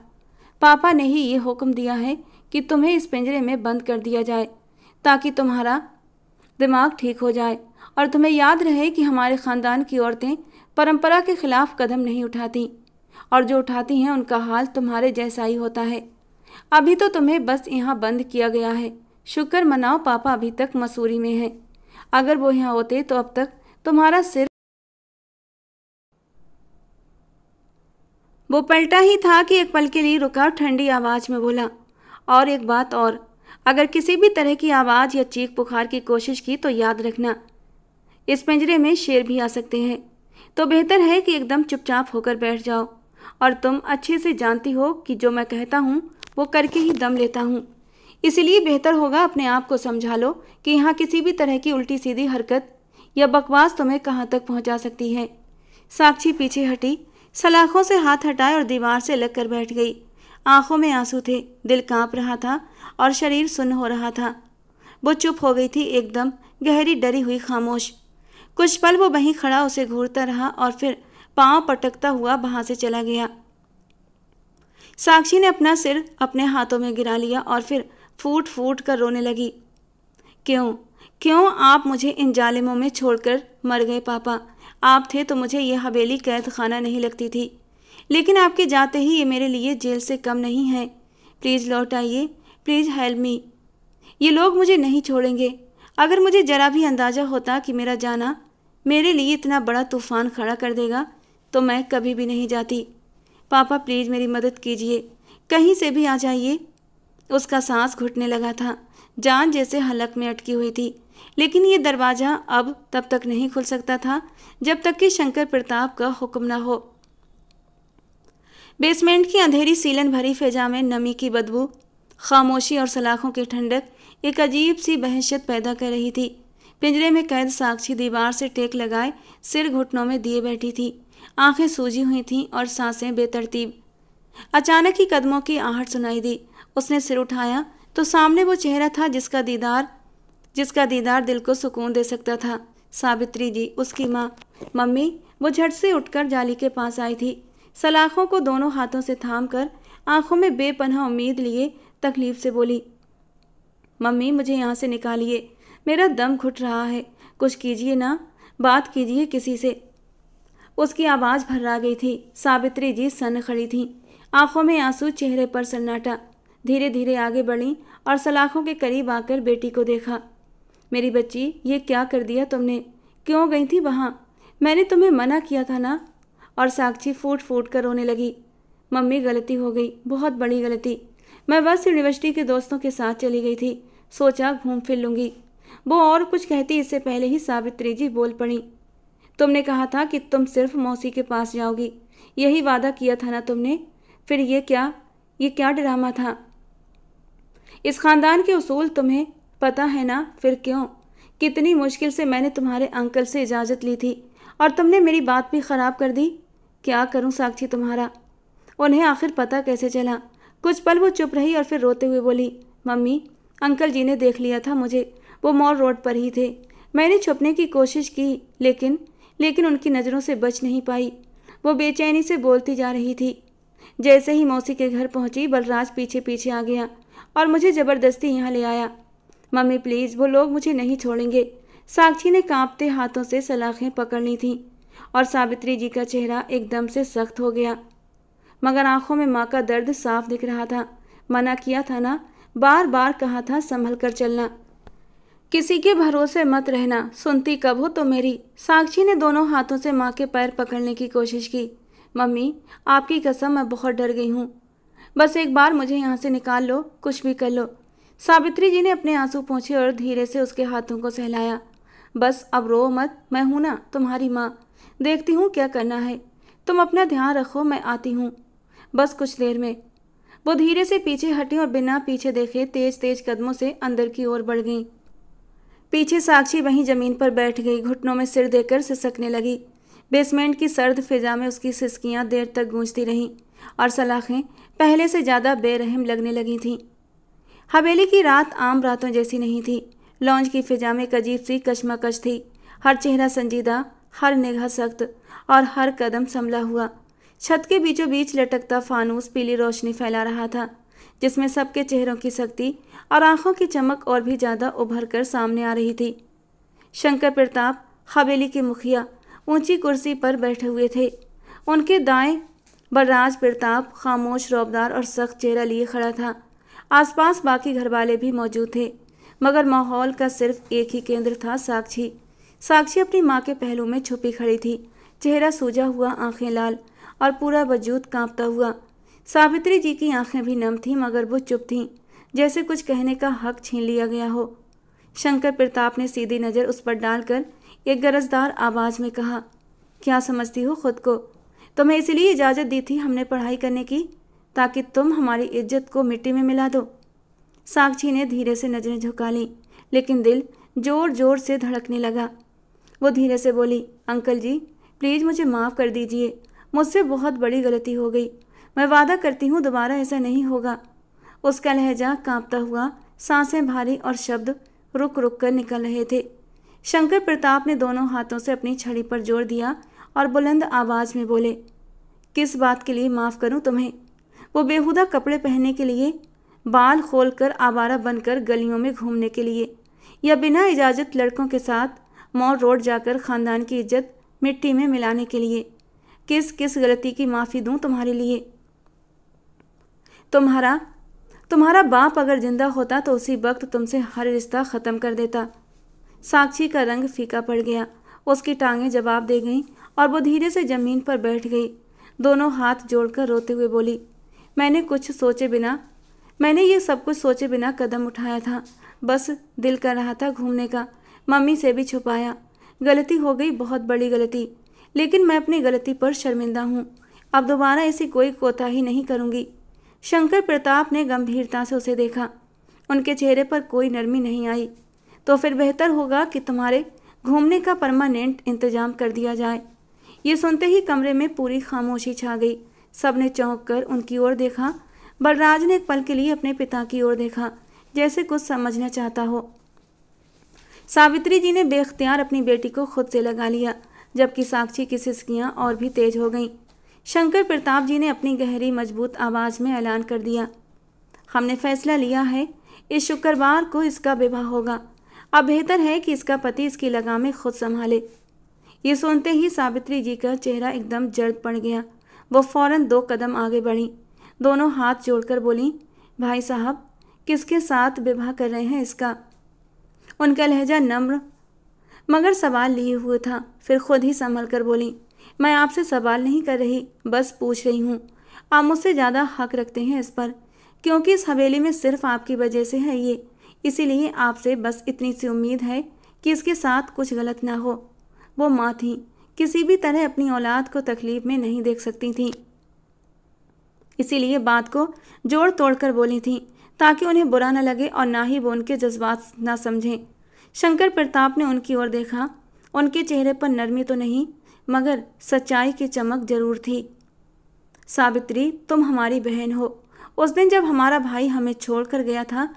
पापा ने ही ये हुक्म दिया है कि तुम्हें इस पिंजरे में बंद कर दिया जाए ताकि तुम्हारा दिमाग ठीक हो जाए और तुम्हें याद रहे कि हमारे ख़ानदान की औरतें परंपरा के खिलाफ कदम नहीं उठाती, और जो उठाती हैं उनका हाल तुम्हारे जैसा ही होता है। अभी तो तुम्हें बस यहाँ बंद किया गया है। शुक्र मनाओ, पापा अभी तक मसूरी में हैं। अगर वो यहाँ होते तो अब तक तुम्हारा सिर। वो पलटा ही था कि एक पल के लिए रुका, ठंडी आवाज़ में बोला, और एक बात और, अगर किसी भी तरह की आवाज़ या चीख पुकार की कोशिश की तो याद रखना, इस पिंजरे में शेर भी आ सकते हैं। तो बेहतर है कि एकदम चुपचाप होकर बैठ जाओ। और तुम अच्छे से जानती हो कि जो मैं कहता हूँ वो करके ही दम लेता हूँ, इसलिए बेहतर होगा अपने आप को समझा लो कि यहाँ किसी भी तरह की उल्टी सीधी हरकत या बकवास तुम्हें कहाँ तक पहुँचा सकती है। साक्षी पीछे हटी, सलाखों से हाथ हटाए और दीवार से लग कर बैठ गई। आंखों में आंसू थे, दिल कांप रहा था और शरीर सुन्न हो रहा था। वो चुप हो गई थी, एकदम गहरी, डरी हुई, खामोश। कुछ पल वो वहीं खड़ा उसे घूरता रहा और फिर पांव पटकता हुआ वहां से चला गया। साक्षी ने अपना सिर अपने हाथों में गिरा लिया और फिर फूट फूट कर रोने लगी। क्यों क्यों आप मुझे इन जालिमों में छोड़कर मर गए पापा? आप थे तो मुझे यह हवेली कैद खाना नहीं लगती थी, लेकिन आपके जाते ही ये मेरे लिए जेल से कम नहीं है। प्लीज़ लौट आइए, प्लीज़ हेल्प मी। ये लोग मुझे नहीं छोड़ेंगे। अगर मुझे जरा भी अंदाज़ा होता कि मेरा जाना मेरे लिए इतना बड़ा तूफान खड़ा कर देगा तो मैं कभी भी नहीं जाती। पापा प्लीज़ मेरी मदद कीजिए, कहीं से भी आ जाइए। उसका सांस घुटने लगा था, जान जैसे हलक में अटकी हुई थी। लेकिन ये दरवाज़ा अब तब तक नहीं खुल सकता था जब तक कि शंकर प्रताप का हुक्म न हो। बेसमेंट की अंधेरी सीलन भरी फिजा में नमी की बदबू, खामोशी और सलाखों की ठंडक एक अजीब सी बहशत पैदा कर रही थी। पिंजरे में कैद साक्षी दीवार से टेक लगाए सिर घुटनों में दिए बैठी थी। आंखें सूजी हुई थीं और सांसें बेतरतीब। अचानक ही कदमों की आहट सुनाई दी। उसने सिर उठाया तो सामने वो चेहरा था जिसका दीदार दिल को सुकून दे सकता था। सावित्री जी, उसकी माँ। मम्मी। वो झट से उठकर जाली के पास आई थी, सलाखों को दोनों हाथों से थाम कर आंखों में बेपनाह उम्मीद लिए तकलीफ से बोली, मम्मी मुझे यहाँ से निकालिए, मेरा दम घुट रहा है। कुछ कीजिए ना, बात कीजिए किसी से। उसकी आवाज़ भर्रा गई थी। सावित्री जी सन्न खड़ी थीं, आंखों में आंसू, चेहरे पर सन्नाटा। धीरे धीरे आगे बढ़ीं और सलाखों के करीब आकर बेटी को देखा। मेरी बच्ची, ये क्या कर दिया तुमने? क्यों गई थी वहाँ? मैंने तुम्हें मना किया था ना। और साक्षी फूट फूट कर रोने लगी। मम्मी गलती हो गई, बहुत बड़ी गलती। मैं बस यूनिवर्सिटी के दोस्तों के साथ चली गई थी, सोचा घूम फिर लूँगी। वो और कुछ कहती इससे पहले ही सावित्री जी बोल पड़ी। तुमने कहा था कि तुम सिर्फ मौसी के पास जाओगी, यही वादा किया था ना तुमने? फिर ये क्या ड्रामा था? इस खानदान के उसूल तुम्हें पता है ना, फिर क्यों? कितनी मुश्किल से मैंने तुम्हारे अंकल से इजाज़त ली थी और तुमने मेरी बात भी ख़राब कर दी। क्या करूं साक्षी तुम्हारा? उन्हें आखिर पता कैसे चला? कुछ पल वो चुप रही और फिर रोते हुए बोली, मम्मी, अंकल जी ने देख लिया था मुझे, वो मॉल रोड पर ही थे। मैंने छुपने की कोशिश की, लेकिन उनकी नज़रों से बच नहीं पाई। वो बेचैनी से बोलती जा रही थी। जैसे ही मौसी के घर पहुंची, बलराज पीछे पीछे आ गया और मुझे ज़बरदस्ती यहाँ ले आया। मम्मी प्लीज़, वो लोग मुझे नहीं छोड़ेंगे। साक्षी ने कांपते हाथों से सलाखें पकड़ ली थीं और सावित्री जी का चेहरा एकदम से सख्त हो गया, मगर आंखों में माँ का दर्द साफ दिख रहा था। मना किया था ना, बार बार कहा था संभल कर चलना, किसी के भरोसे मत रहना। सुनती कब हो तो मेरी? साक्षी ने दोनों हाथों से माँ के पैर पकड़ने की कोशिश की। मम्मी, आपकी कसम, मैं बहुत डर गई हूँ। बस एक बार मुझे यहाँ से निकाल लो, कुछ भी कर लो। सावित्री जी ने अपने आंसू पोंछे और धीरे से उसके हाथों को सहलाया। बस अब रो मत, मैं हूं ना तुम्हारी माँ, देखती हूँ क्या करना है। तुम अपना ध्यान रखो, मैं आती हूँ बस कुछ देर में। वो धीरे से पीछे हटी और बिना पीछे देखे तेज तेज कदमों से अंदर की ओर बढ़ गई। पीछे साक्षी वहीं जमीन पर बैठ गई, घुटनों में सिर देकर सिसकने लगी। बेसमेंट की सर्द फिजा में उसकी सिसकियां देर तक गूंजती रहीं और सलाखें पहले से ज़्यादा बेरहम लगने लगी थीं। हवेली की रात आम रातों जैसी नहीं थी। लॉन्ज की फिजा में एक अजीब सी कशमकश थी। हर चेहरा संजीदा, हर निगाह सख्त और हर कदम संभला हुआ। छत के बीचों बीच लटकता फानूस पीली रोशनी फैला रहा था, जिसमें सबके चेहरों की सख्ती और आंखों की चमक और भी ज़्यादा उभर कर सामने आ रही थी। शंकर प्रताप, हवेली के मुखिया, ऊंची कुर्सी पर बैठे हुए थे। उनके दाएं बलराज प्रताप खामोश, रौबदार और सख्त चेहरा लिए खड़ा था। आसपास बाकी घरवाले भी मौजूद थे, मगर माहौल का सिर्फ एक ही केंद्र था, साक्षी। साक्षी अपनी माँ के पहलू में छुपी खड़ी थी, चेहरा सूजा हुआ, आंखें लाल और पूरा वजूद कांपता हुआ। सावित्री जी की आंखें भी नम थीं, मगर वो चुप थीं, जैसे कुछ कहने का हक छीन लिया गया हो। शंकर प्रताप ने सीधी नज़र उस पर डालकर एक गरजदार आवाज़ में कहा, क्या समझती हो खुद को? तुम्हें इसलिए इजाज़त दी थी हमने पढ़ाई करने की, ताकि तुम हमारी इज्जत को मिट्टी में मिला दो। साक्षी ने धीरे से नज़रें झुका लीं, लेकिन दिल जोर जोर से धड़कने लगा। वो धीरे से बोली, अंकल जी प्लीज़ मुझे माफ़ कर दीजिए, मुझसे बहुत बड़ी गलती हो गई। मैं वादा करती हूँ दोबारा ऐसा नहीं होगा। उसका लहजा कांपता हुआ, सांसें भारी और शब्द रुक रुक कर निकल रहे थे। शंकर प्रताप ने दोनों हाथों से अपनी छड़ी पर जोर दिया और बुलंद आवाज़ में बोले, किस बात के लिए माफ़ करूँ तुम्हें? वो बेहुदा कपड़े पहनने के लिए, बाल खोलकर आवारा बनकर गलियों में घूमने के लिए, या बिना इजाज़त लड़कों के साथ मॉल रोड जाकर ख़ानदान की इज्जत मिट्टी में मिलाने के लिए? किस किस गलती की माफ़ी दूँ तुम्हारे लिए? तुम्हारा बाप अगर जिंदा होता तो उसी वक्त तुमसे हर रिश्ता ख़त्म कर देता। साक्षी का रंग फीका पड़ गया, उसकी टांगें जवाब दे गईं और वो धीरे से ज़मीन पर बैठ गई, दोनों हाथ जोड़कर रोते हुए बोली, मैंने ये सब कुछ सोचे बिना कदम उठाया था। बस दिल कर रहा था घूमने का, मम्मी से भी छुपाया। गलती हो गई, बहुत बड़ी गलती, लेकिन मैं अपनी गलती पर शर्मिंदा हूँ। अब दोबारा ऐसी कोई कोताही नहीं करूँगी। शंकर प्रताप ने गंभीरता से उसे देखा, उनके चेहरे पर कोई नरमी नहीं आई। तो फिर बेहतर होगा कि तुम्हारे घूमने का परमानेंट इंतजाम कर दिया जाए। ये सुनते ही कमरे में पूरी खामोशी छा गई। सबने चौंक कर उनकी ओर देखा। बलराज ने एक पल के लिए अपने पिता की ओर देखा, जैसे कुछ समझना चाहता हो। सावित्री जी ने बेख्तियार अपनी बेटी को खुद से लगा लिया, जबकि साक्षी की सिसकियां और भी तेज हो गईं। शंकर प्रताप जी ने अपनी गहरी मजबूत आवाज़ में ऐलान कर दिया, हमने फैसला लिया है, इस शुक्रवार को इसका विवाह होगा। अब बेहतर है कि इसका पति इसकी लगामें खुद संभाले। ये सुनते ही सावित्री जी का चेहरा एकदम जर्द पड़ गया। वो फौरन 2 कदम आगे बढ़ी, दोनों हाथ जोड़कर बोली, भाई साहब किसके साथ विवाह कर रहे हैं इसका? उनका लहजा नम्र मगर सवाल लिए हुए था। फिर खुद ही संभल कर बोली, मैं आपसे सवाल नहीं कर रही, बस पूछ रही हूँ। आप मुझसे ज़्यादा हक रखते हैं इस पर, क्योंकि इस हवेली में सिर्फ आपकी वजह से है ये। इसीलिए आपसे बस इतनी सी उम्मीद है कि इसके साथ कुछ गलत ना हो। वो माँ थी, किसी भी तरह अपनी औलाद को तकलीफ में नहीं देख सकती थी, इसीलिए बात को जोड़ तोड़ कर बोली थी ताकि उन्हें बुरा न लगे और ना ही वो उनके जज्बात ना समझें। शंकर प्रताप ने उनकी ओर देखा। उनके चेहरे पर नरमी तो नहीं मगर सच्चाई की चमक जरूर थी। सावित्री, तुम हमारी बहन हो। उस दिन जब हमारा भाई हमें छोड़कर गया था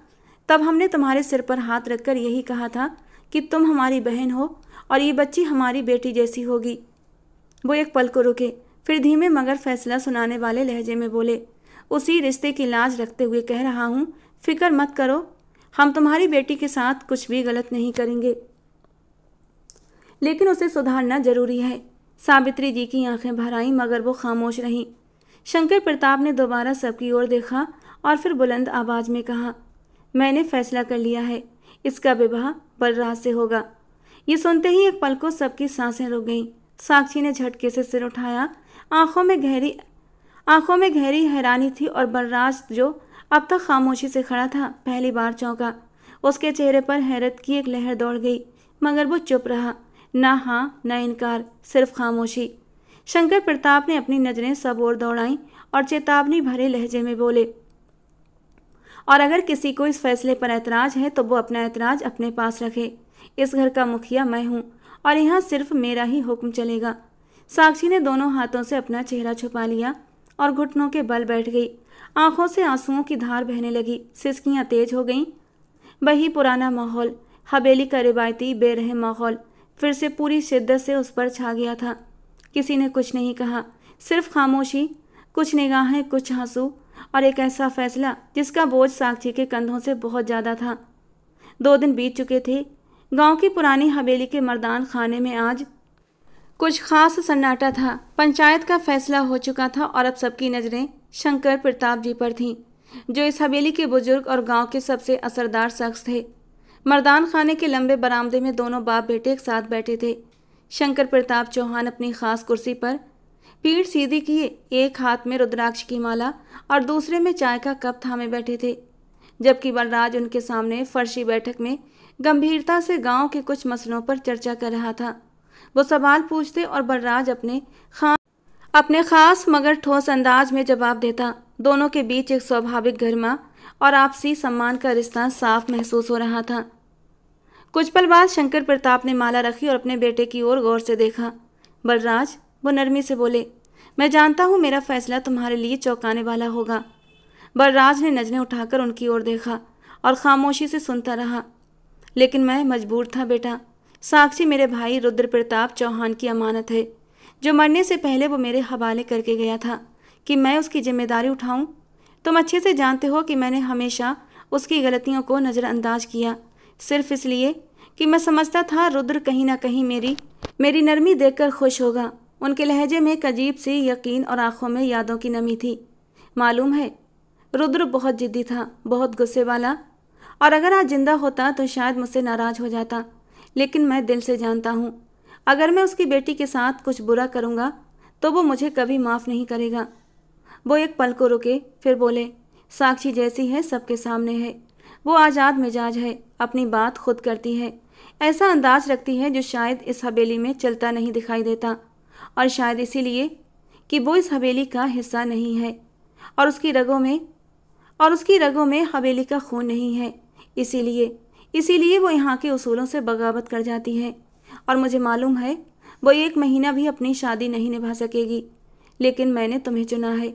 तब हमने तुम्हारे सिर पर हाथ रखकर यही कहा था कि तुम हमारी बहन हो और ये बच्ची हमारी बेटी जैसी होगी। वो एक पल को रुके, फिर धीमे मगर फैसला सुनाने वाले लहजे में बोले, उसी रिश्ते की लाज रखते हुए कह रहा हूँ, फिक्र मत करो, हम तुम्हारी बेटी के साथ कुछ भी गलत नहीं करेंगे, लेकिन उसे सुधारना जरूरी है। सावित्री जी की आंखें भर आईं मगर वो खामोश रहीं। शंकर प्रताप ने दोबारा सबकी ओर देखा और फिर बुलंद आवाज में कहा, मैंने फैसला कर लिया है, इसका विवाह बलराज से होगा। ये सुनते ही एक पल को सबकी सांसें रुक गईं। साक्षी ने झटके से सिर उठाया। आंखों में गहरी हैरानी थी और बलराज जो अब तक खामोशी से खड़ा था पहली बार चौंका। उसके चेहरे पर हैरत की एक लहर दौड़ गई मगर वो चुप रहा, ना हाँ न इनकार, सिर्फ खामोशी। शंकर प्रताप ने अपनी नजरें सब ओर दौड़ाईं और चेतावनी भरे लहजे में बोले, और अगर किसी को इस फैसले पर ऐतराज है तो वो अपना ऐतराज अपने पास रखे। इस घर का मुखिया मैं हूँ और यहाँ सिर्फ मेरा ही हुक्म चलेगा। साक्षी ने दोनों हाथों से अपना चेहरा छुपा लिया और घुटनों के बल बैठ गई। आंखों से आंसुओं की धार बहने लगी, सिसकियाँ तेज हो गईं। वही पुराना माहौल, हवेली का रिवायती बेरहम माहौल फिर से पूरी शिद्दत से उस पर छा गया था। किसी ने कुछ नहीं कहा, सिर्फ खामोशी, कुछ निगाहें, कुछ आंसू और एक ऐसा फैसला जिसका बोझ साक्षी के कंधों से बहुत ज़्यादा था। 2 दिन बीत चुके थे। गांव की पुरानी हवेली के मर्दान खाने में आज कुछ खास सन्नाटा था। पंचायत का फैसला हो चुका था और अब सबकी नज़रें शंकर प्रताप जी पर थीं, जो इस हवेली के बुजुर्ग और गांव के सबसे असरदार शख्स थे। मर्दान खाने के लंबे बरामदे में दोनों बाप बेटे एक साथ बैठे थे। शंकर प्रताप चौहान अपनी खास कुर्सी पर पीठ सीधी किए, एक हाथ में रुद्राक्ष की माला और दूसरे में चाय का कप थामे बैठे थे, जबकि बलराज उनके सामने फर्शी बैठक में गंभीरता से गांव के कुछ मसलों पर चर्चा कर रहा था। वो सवाल पूछते और बलराज अपने खास मगर ठोस अंदाज में जवाब देता। दोनों के बीच एक स्वाभाविक गरिमा और आपसी सम्मान का रिश्ता साफ महसूस हो रहा था। कुछ पल बाद शंकर प्रताप ने माला रखी और अपने बेटे की ओर गौर से देखा। बलराज, वो नरमी से बोले, मैं जानता हूँ मेरा फैसला तुम्हारे लिए चौंकाने वाला होगा। बलराज ने नजरें उठाकर उनकी ओर देखा और खामोशी से सुनता रहा, लेकिन मैं मजबूर था बेटा। साक्षी मेरे भाई रुद्र प्रताप चौहान की अमानत है, जो मरने से पहले वो मेरे हवाले करके गया था कि मैं उसकी जिम्मेदारी उठाऊं। तुम अच्छे से जानते हो कि मैंने हमेशा उसकी गलतियों को नज़रअंदाज किया, सिर्फ इसलिए कि मैं समझता था रुद्र कहीं ना कहीं मेरी नरमी देखकर खुश होगा। उनके लहजे में एक अजीब सी यकीन और आंखों में यादों की नमी थी। मालूम है, रुद्र बहुत जिद्दी था, बहुत गुस्से वाला, और अगर आज जिंदा होता तो शायद मुझसे नाराज हो जाता। लेकिन मैं दिल से जानता हूँ, अगर मैं उसकी बेटी के साथ कुछ बुरा करूँगा तो वो मुझे कभी माफ़ नहीं करेगा। वो एक पल को रुके, फिर बोले, साक्षी जैसी है सबके सामने है। वो आज़ाद मिजाज है, अपनी बात खुद करती है, ऐसा अंदाज रखती है जो शायद इस हवेली में चलता नहीं दिखाई देता, और शायद इसीलिए कि वो इस हवेली का हिस्सा नहीं है और उसकी रगों में हवेली का खून नहीं है। इसीलिए वो यहाँ के उसूलों से बगावत कर जाती है। और मुझे मालूम है वो 1 महीना भी अपनी शादी नहीं निभा सकेगी, लेकिन मैंने तुम्हें चुना है।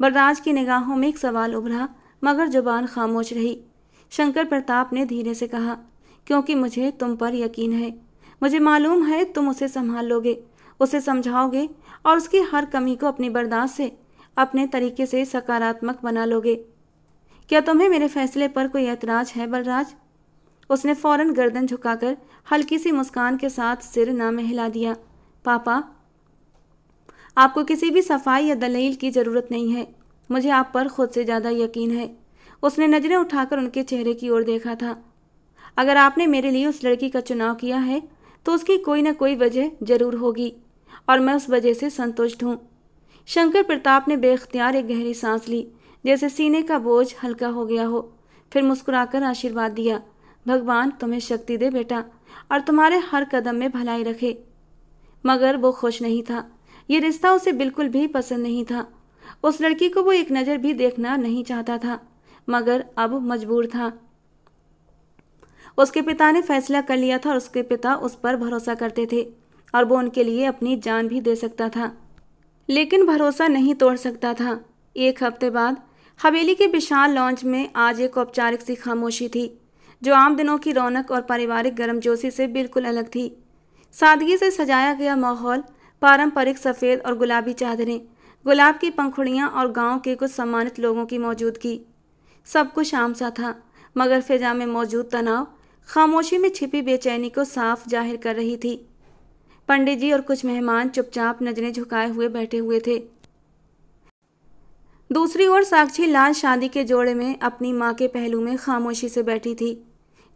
बलराज की निगाहों में एक सवाल उभरा मगर जुबान खामोश रही। शंकर प्रताप ने धीरे से कहा, क्योंकि मुझे तुम पर यकीन है। मुझे मालूम है तुम उसे संभाल लोगे, उसे समझाओगे और उसकी हर कमी को अपनी बर्दाश्त से अपने तरीके से सकारात्मक बना लोगे। क्या तुम्हें मेरे फैसले पर कोई ऐतराज है बलराज? उसने फौरन गर्दन झुकाकर हल्की सी मुस्कान के साथ सिर नाम हिला दिया। पापा, आपको किसी भी सफाई या दलील की ज़रूरत नहीं है, मुझे आप पर खुद से ज़्यादा यकीन है। उसने नज़रें उठाकर उनके चेहरे की ओर देखा था। अगर आपने मेरे लिए उस लड़की का चुनाव किया है तो उसकी कोई ना कोई वजह ज़रूर होगी और मैं उस वजह से संतुष्ट हूँ। शंकर प्रताप ने बेख्तियार एक गहरी सांस ली, जैसे सीने का बोझ हल्का हो गया हो, फिर मुस्कुराकर आशीर्वाद दिया, भगवान तुम्हें शक्ति दे बेटा और तुम्हारे हर कदम में भलाई रखे। मगर वो खुश नहीं था। ये रिश्ता उसे बिल्कुल भी पसंद नहीं था। उस लड़की को वो एक नज़र भी देखना नहीं चाहता था, मगर अब मजबूर था। उसके पिता ने फैसला कर लिया था और उसके पिता उस पर भरोसा करते थे और वो उनके लिए अपनी जान भी दे सकता था, लेकिन भरोसा नहीं तोड़ सकता था। एक हफ्ते बाद हवेली के विशाल लॉन्च में आज एक औपचारिक सी खामोशी थी, जो आम दिनों की रौनक और पारिवारिक गर्मजोशी से बिल्कुल अलग थी। सादगी से सजाया गया माहौल, पारंपरिक सफ़ेद और गुलाबी चादरें, गुलाब की पंखुड़ियाँ और गांव के कुछ सम्मानित लोगों की मौजूदगी, सब कुछ आम सा था, मगर फिजा में मौजूद तनाव खामोशी में छिपी बेचैनी को साफ जाहिर कर रही थी। पंडित जी और कुछ मेहमान चुपचाप नजरें झुकाए हुए बैठे हुए थे। दूसरी ओर साक्षी लाल शादी के जोड़े में अपनी माँ के पहलू में खामोशी से बैठी थी।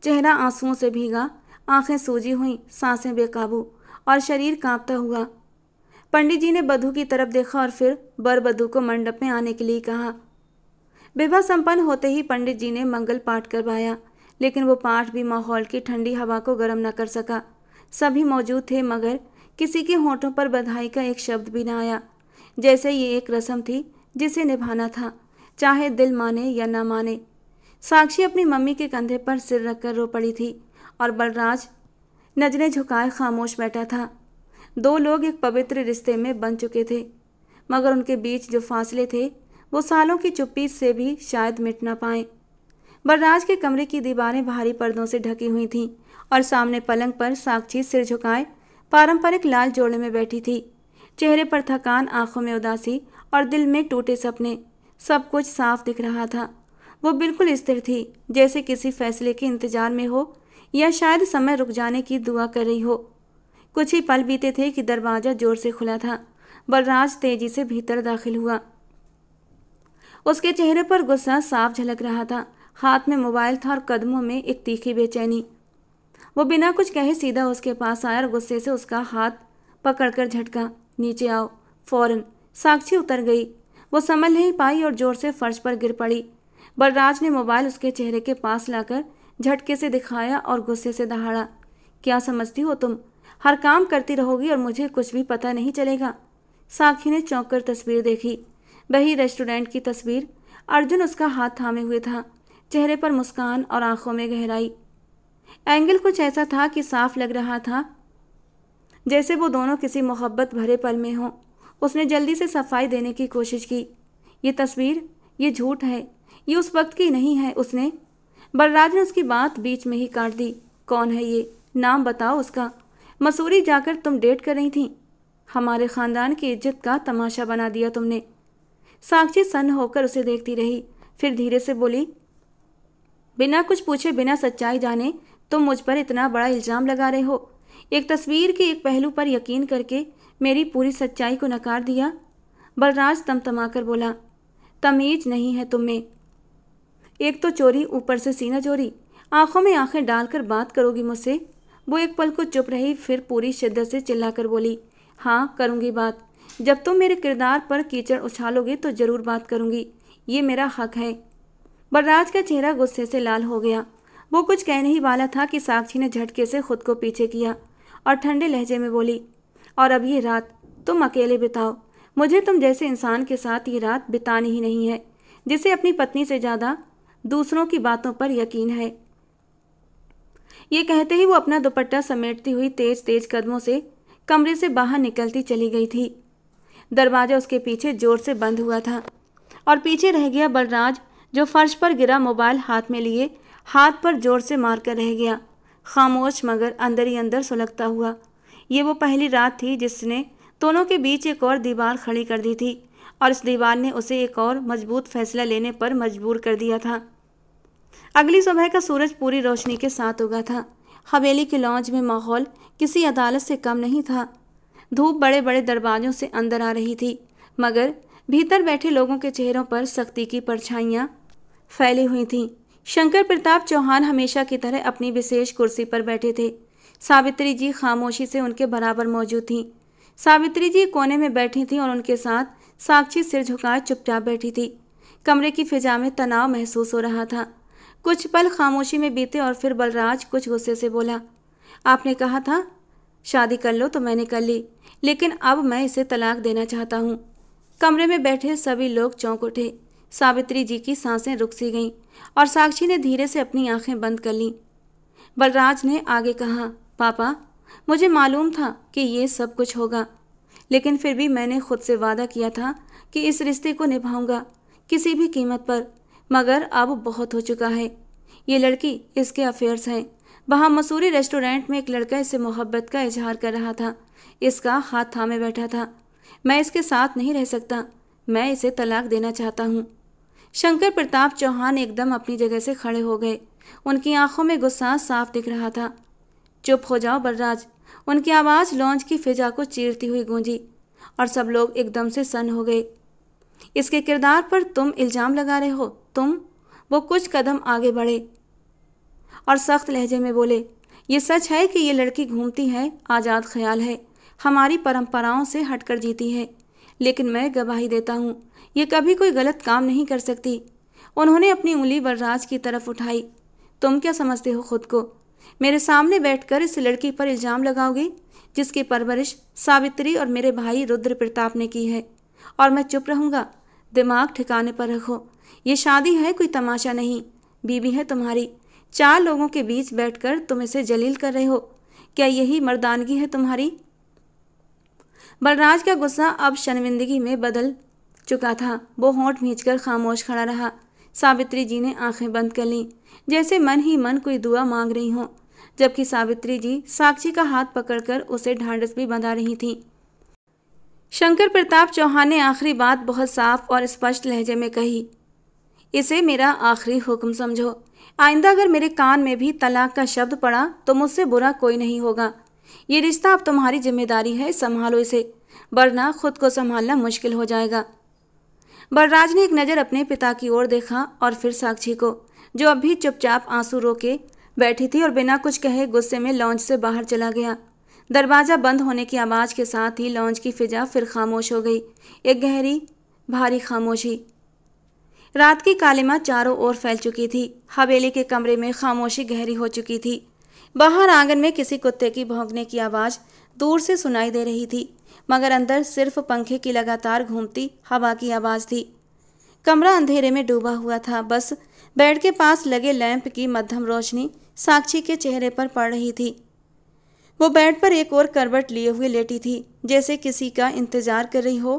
चेहरा आंसुओं से भीगा, आंखें सूजी हुई, सांसें बेकाबू और शरीर कांपता हुआ। पंडित जी ने बधू की तरफ देखा और फिर बर बधू को मंडप में आने के लिए कहा। विवाह संपन्न होते ही पंडित जी ने मंगल पाठ करवाया, लेकिन वो पाठ भी माहौल की ठंडी हवा को गर्म न कर सका। सभी मौजूद थे, मगर किसी के होंठों पर बधाई का एक शब्द भी न आया, जैसे ये एक रस्म थी जिसे निभाना था, चाहे दिल माने या ना माने। साक्षी अपनी मम्मी के कंधे पर सिर रखकर रो पड़ी थी और बलराज नजरें झुकाए खामोश बैठा था। दो लोग एक पवित्र रिश्ते में बन चुके थे, मगर उनके बीच जो फासले थे वो सालों की चुप्पी से भी शायद मिट ना पाए। बलराज के कमरे की दीवारें भारी पर्दों से ढकी हुई थीं और सामने पलंग पर साक्षी सिर झुकाए पारंपरिक लाल जोड़े में बैठी थी। चेहरे पर थकान, आंखों में उदासी और दिल में टूटे सपने, सब कुछ साफ दिख रहा था। वो बिल्कुल स्थिर थी, जैसे किसी फैसले के इंतजार में हो या शायद समय रुक जाने की दुआ कर रही हो। कुछ ही पल बीते थे कि दरवाज़ा जोर से खुला था। बलराज तेजी से भीतर दाखिल हुआ। उसके चेहरे पर गुस्सा साफ झलक रहा था। हाथ में मोबाइल था और कदमों में एक तीखी बेचैनी। वो बिना कुछ कहे सीधा उसके पास आया और गुस्से से उसका हाथ पकड़कर झटका। नीचे आओ, फौरन। साक्षी उतर गई। वो संभल नहीं पाई और जोर से फर्श पर गिर पड़ी। बलराज ने मोबाइल उसके चेहरे के पास लाकर झटके से दिखाया और गुस्से से दहाड़ा। क्या समझती हो तुम? हर काम करती रहोगी और मुझे कुछ भी पता नहीं चलेगा? साक्षी ने चौंक कर तस्वीर देखी। वही रेस्टोरेंट की तस्वीर। अर्जुन उसका हाथ थामे हुए था, चेहरे पर मुस्कान और आंखों में गहराई। एंगल कुछ ऐसा था कि साफ लग रहा था जैसे वो दोनों किसी मोहब्बत भरे पल में हों। उसने जल्दी से सफाई देने की कोशिश की। ये तस्वीर, ये झूठ है, ये उस वक्त की नहीं है। उसने बलराज ने उसकी बात बीच में ही काट दी। कौन है ये? नाम बताओ उसका। मसूरी जाकर तुम डेट कर रही थी। हमारे खानदान की इज्जत का तमाशा बना दिया तुमने। साक्षी सन्न होकर उसे देखती रही, फिर धीरे से बोली, बिना कुछ पूछे, बिना सच्चाई जाने तुम मुझ पर इतना बड़ा इल्ज़ाम लगा रहे हो। एक तस्वीर के एक पहलू पर यकीन करके मेरी पूरी सच्चाई को नकार दिया। बलराज तमतमाकर बोला, तमीज नहीं है तुम्हें। एक तो चोरी, ऊपर से सीना चोरी। आंखों में आंखें डालकर बात करोगी मुझसे? वो एक पल को चुप रही, फिर पूरी शिद्दत से चिल्लाकर बोली, हाँ करूँगी बात। जब तुम मेरे किरदार पर कीचड़ उछालोगे तो ज़रूर बात करूँगी, ये मेरा हक है। बलराज का चेहरा गुस्से से लाल हो गया। वो कुछ कहने ही वाला था कि साक्षी ने झटके से खुद को पीछे किया और ठंडे लहजे में बोली, और अब ये रात तुम अकेले बिताओ। मुझे तुम जैसे इंसान के साथ ये रात बितानी ही नहीं है, जिसे अपनी पत्नी से ज़्यादा दूसरों की बातों पर यकीन है। ये कहते ही वो अपना दुपट्टा समेटती हुई तेज तेज कदमों से कमरे से बाहर निकलती चली गई थी। दरवाजा उसके पीछे जोर से बंद हुआ था और पीछे रह गया बलराज, जो फर्श पर गिरा मोबाइल हाथ में लिए हाथ पर जोर से मारकर रह गया, खामोश मगर अंदर ही अंदर सुलगता हुआ। ये वो पहली रात थी जिसने दोनों के बीच एक और दीवार खड़ी कर दी थी, और इस दीवार ने उसे एक और मजबूत फैसला लेने पर मजबूर कर दिया था। अगली सुबह का सूरज पूरी रोशनी के साथ उगा था। हवेली के लॉन्ज में माहौल किसी अदालत से कम नहीं था। धूप बड़े बड़े दरवाजों से अंदर आ रही थी, मगर भीतर बैठे लोगों के चेहरों पर सख्ती की परछाइयाँ फैली हुई थीं। शंकर प्रताप चौहान हमेशा की तरह अपनी विशेष कुर्सी पर बैठे थे। सावित्री जी खामोशी से उनके बराबर मौजूद थीं। सावित्री जी कोने में बैठी थीं और उनके साथ साक्षी सिर झुकाए चुपचाप बैठी थी। कमरे की फिजा में तनाव महसूस हो रहा था। कुछ पल खामोशी में बीते और फिर बलराज कुछ गुस्से से बोला, आपने कहा था शादी कर लो तो मैंने कर ली, लेकिन अब मैं इसे तलाक देना चाहता हूँ। कमरे में बैठे सभी लोग चौंक उठे। सावित्री जी की सांसें रुक सी गईं और साक्षी ने धीरे से अपनी आंखें बंद कर लीं। बलराज ने आगे कहा, पापा, मुझे मालूम था कि ये सब कुछ होगा, लेकिन फिर भी मैंने खुद से वादा किया था कि इस रिश्ते को निभाऊंगा किसी भी कीमत पर, मगर अब बहुत हो चुका है। ये लड़की, इसके अफेयर्स हैं। वहाँ मसूरी रेस्टोरेंट में एक लड़का इससे मोहब्बत का इजहार कर रहा था, इसका हाथ थामे बैठा था। मैं इसके साथ नहीं रह सकता, मैं इसे तलाक देना चाहता हूँ। शंकर प्रताप चौहान एकदम अपनी जगह से खड़े हो गए। उनकी आंखों में गुस्सा साफ दिख रहा था। चुप हो जाओ बलराज, उनकी आवाज़ लॉन्च की फिजा को चीरती हुई गूंजी और सब लोग एकदम से सन्न हो गए। इसके किरदार पर तुम इल्ज़ाम लगा रहे हो? तुम? वो कुछ कदम आगे बढ़े और सख्त लहजे में बोले, ये सच है कि ये लड़की घूमती है, आज़ाद ख्याल है, हमारी परंपराओं से हटकर जीती है, लेकिन मैं गवाही देता हूँ ये कभी कोई गलत काम नहीं कर सकती। उन्होंने अपनी उंगली बलराज की तरफ उठाई। तुम क्या समझते हो खुद को? मेरे सामने बैठकर इस लड़की पर इल्ज़ाम लगाओगे जिसकी परवरिश सावित्री और मेरे भाई रुद्र प्रताप ने की है, और मैं चुप रहूँगा? दिमाग ठिकाने पर रखो, ये शादी है, कोई तमाशा नहीं। बीवी है तुम्हारी, 4 लोगों के बीच बैठकर तुम इसे जलील कर रहे हो। क्या यही मर्दानगी है तुम्हारी? बलराज का गुस्सा अब शर्मिंदगी में बदल चुका था। वो होंठ भींचकर खामोश खड़ा रहा। सावित्री जी ने आंखें बंद कर लीं, जैसे मन ही मन कोई दुआ मांग रही हों, जबकि सावित्री जी साक्षी का हाथ पकड़कर उसे ढांढस भी बंधा रही थीं। शंकर प्रताप चौहान ने आखिरी बात बहुत साफ और स्पष्ट लहजे में कही, इसे मेरा आखिरी हुक्म समझो। आइंदा अगर मेरे कान में भी तलाक का शब्द पड़ा तो मुझसे बुरा कोई नहीं होगा। ये रिश्ता अब तुम्हारी जिम्मेदारी है, संभालो इसे, वरना खुद को संभालना मुश्किल हो जाएगा। बलराज ने एक नज़र अपने पिता की ओर देखा और फिर साक्षी को, जो अब भी चुपचाप आंसू रोके बैठी थी और बिना कुछ कहे गुस्से में लॉन्च से बाहर चला गया। दरवाज़ा बंद होने की आवाज़ के साथ ही लॉन्च की फिजा फिर खामोश हो गई। एक गहरी भारी खामोशी। रात की कालिमा चारों ओर फैल चुकी थी। हवेली के कमरे में खामोशी गहरी हो चुकी थी। बाहर आंगन में किसी कुत्ते की भौंकने की आवाज़ दूर से सुनाई दे रही थी, मगर अंदर सिर्फ पंखे की लगातार घूमती हवा की आवाज़ थी। कमरा अंधेरे में डूबा हुआ था। बस बेड के पास लगे लैंप की मध्यम रोशनी साक्षी के चेहरे पर पड़ रही थी। वो बेड पर एक और करवट लिए हुए लेटी थी, जैसे किसी का इंतजार कर रही हो।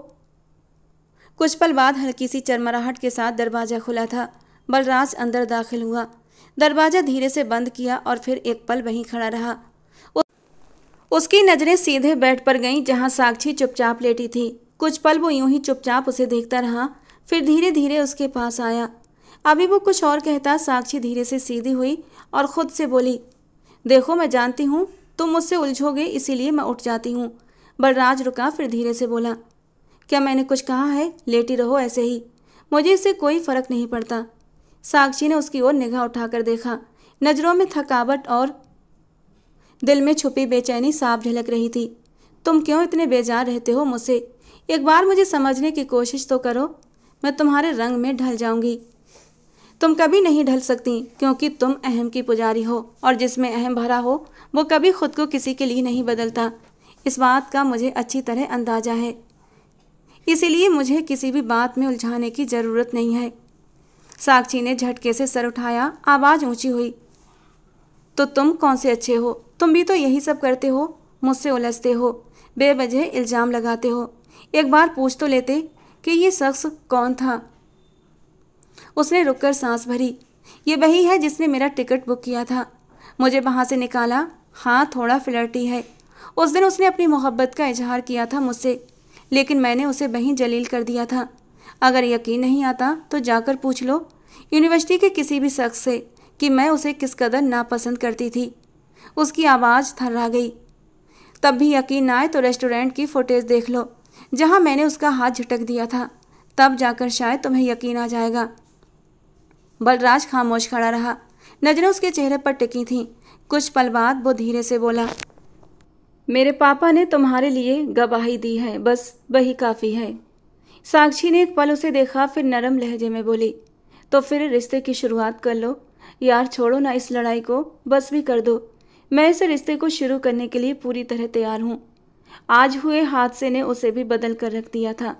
कुछ पल बाद हल्की सी चरमराहट के साथ दरवाज़ा खुला था। बलराज अंदर दाखिल हुआ, दरवाज़ा धीरे से बंद किया और फिर एक पल वहीं खड़ा रहा। उसकी नज़रें सीधे बेड पर गईं जहां साक्षी चुपचाप लेटी थी। कुछ पल वो यूं ही चुपचाप उसे देखता रहा, फिर धीरे धीरे उसके पास आया। अभी वो कुछ और कहता, साक्षी धीरे से सीधी हुई और ख़ुद से बोली, देखो मैं जानती हूँ तुम मुझसे उलझोगे, इसीलिए मैं उठ जाती हूँ। बलराज रुका, फिर धीरे से बोला, क्या मैंने कुछ कहा है? लेटी रहो ऐसे ही, मुझे इससे कोई फ़र्क नहीं पड़ता। साक्षी ने उसकी ओर निगाह उठाकर देखा। नज़रों में थकावट और दिल में छुपी बेचैनी साफ झलक रही थी। तुम क्यों इतने बेजार रहते हो मुझसे? एक बार मुझे समझने की कोशिश तो करो, मैं तुम्हारे रंग में ढल जाऊंगी। तुम कभी नहीं ढल सकती, क्योंकि तुम अहम की पुजारी हो, और जिसमें अहम भरा हो वो कभी खुद को किसी के लिए नहीं बदलता। इस बात का मुझे अच्छी तरह अंदाज़ा है, इसीलिए मुझे किसी भी बात में उलझाने की ज़रूरत नहीं है। साक्षी ने झटके से सर उठाया, आवाज़ ऊंची हुई, तो तुम कौन से अच्छे हो? तुम भी तो यही सब करते हो, मुझसे उलझते हो, बेवजह इल्ज़ाम लगाते हो। एक बार पूछ तो लेते कि ये शख्स कौन था। उसने रुककर सांस भरी। ये वही है जिसने मेरा टिकट बुक किया था, मुझे वहाँ से निकाला। हाँ, थोड़ा फ्लर्टी है। उस दिन उसने अपनी मोहब्बत का इजहार किया था मुझसे, लेकिन मैंने उसे वहीं जलील कर दिया था। अगर यकीन नहीं आता तो जाकर पूछ लो यूनिवर्सिटी के किसी भी शख्स से कि मैं उसे किस कदर नापसंद करती थी। उसकी आवाज़ थर्रा गई। तब भी यकीन ना आए तो रेस्टोरेंट की फुटेज देख लो, जहाँ मैंने उसका हाथ झटक दिया था, तब जाकर शायद तुम्हें यकीन आ जाएगा। बलराज खामोश खड़ा रहा, नज़रें उसके चेहरे पर टिकी थीं। कुछ पल बाद वो धीरे से बोला, मेरे पापा ने तुम्हारे लिए गवाही दी है, बस वही काफ़ी है। साक्षी ने एक पल उसे देखा, फिर नरम लहजे में बोली, तो फिर रिश्ते की शुरुआत कर लो। यार छोड़ो ना इस लड़ाई को, बस भी कर दो। मैं इस रिश्ते को शुरू करने के लिए पूरी तरह तैयार हूँ। आज हुए हादसे ने उसे भी बदल कर रख दिया था।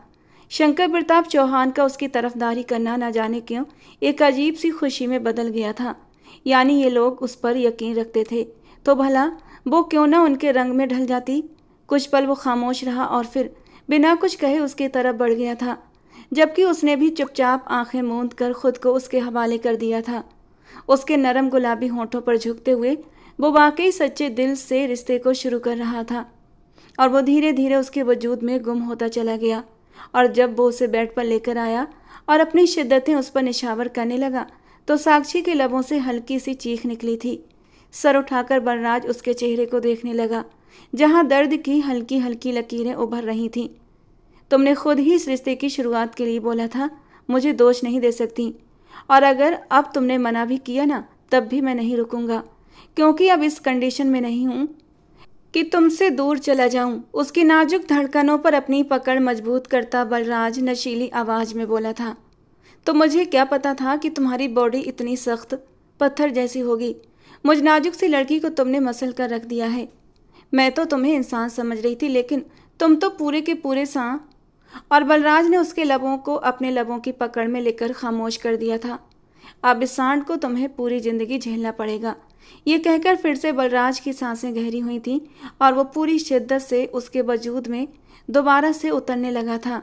शंकर प्रताप चौहान का उसकी तरफदारी करना न जाने क्यों एक अजीब सी खुशी में बदल गया था। यानी ये लोग उस पर यकीन रखते थे, तो भला वो क्यों ना उनके रंग में ढल जाती। कुछ पल वो खामोश रहा और फिर बिना कुछ कहे उसकी तरफ बढ़ गया था, जबकि उसने भी चुपचाप आंखें मूंद कर खुद को उसके हवाले कर दिया था। उसके नरम गुलाबी होंठों पर झुकते हुए वो वाकई सच्चे दिल से रिश्ते को शुरू कर रहा था, और वो धीरे धीरे उसके वजूद में गुम होता चला गया। और जब वो उसे बेड पर लेकर आया और अपनी शिद्दतें उस पर निछावर करने लगा, तो साक्षी के लबों से हल्की सी चीख निकली थी। सर उठाकर बलराज उसके चेहरे को देखने लगा, जहां दर्द की हल्की हल्की लकीरें उभर रही थीं। तुमने खुद ही इस रिश्ते की शुरुआत के लिए बोला था, मुझे दोष नहीं दे सकती। और अगर अब तुमने मना भी किया ना, तब भी मैं नहीं रुकूंगा, क्योंकि अब इस कंडीशन में नहीं हूं कि तुमसे दूर चला जाऊं। उसकी नाजुक धड़कनों पर अपनी पकड़ मजबूत करता बलराज नशीली आवाज में बोला था। तो मुझे क्या पता था कि तुम्हारी बॉडी इतनी सख्त पत्थर जैसी होगी। मुझ नाजुक सी लड़की को तुमने मसल कर रख दिया है। मैं तो तुम्हें इंसान समझ रही थी, लेकिन तुम तो पूरे के पूरे सांप। और बलराज ने उसके लबों को अपने लबों की पकड़ में लेकर खामोश कर दिया था। अब इस सांड को तुम्हें पूरी जिंदगी झेलना पड़ेगा। ये कहकर फिर से बलराज की सांसें गहरी हुई थीं और वो पूरी शिद्दत से उसके वजूद में दोबारा से उतरने लगा था।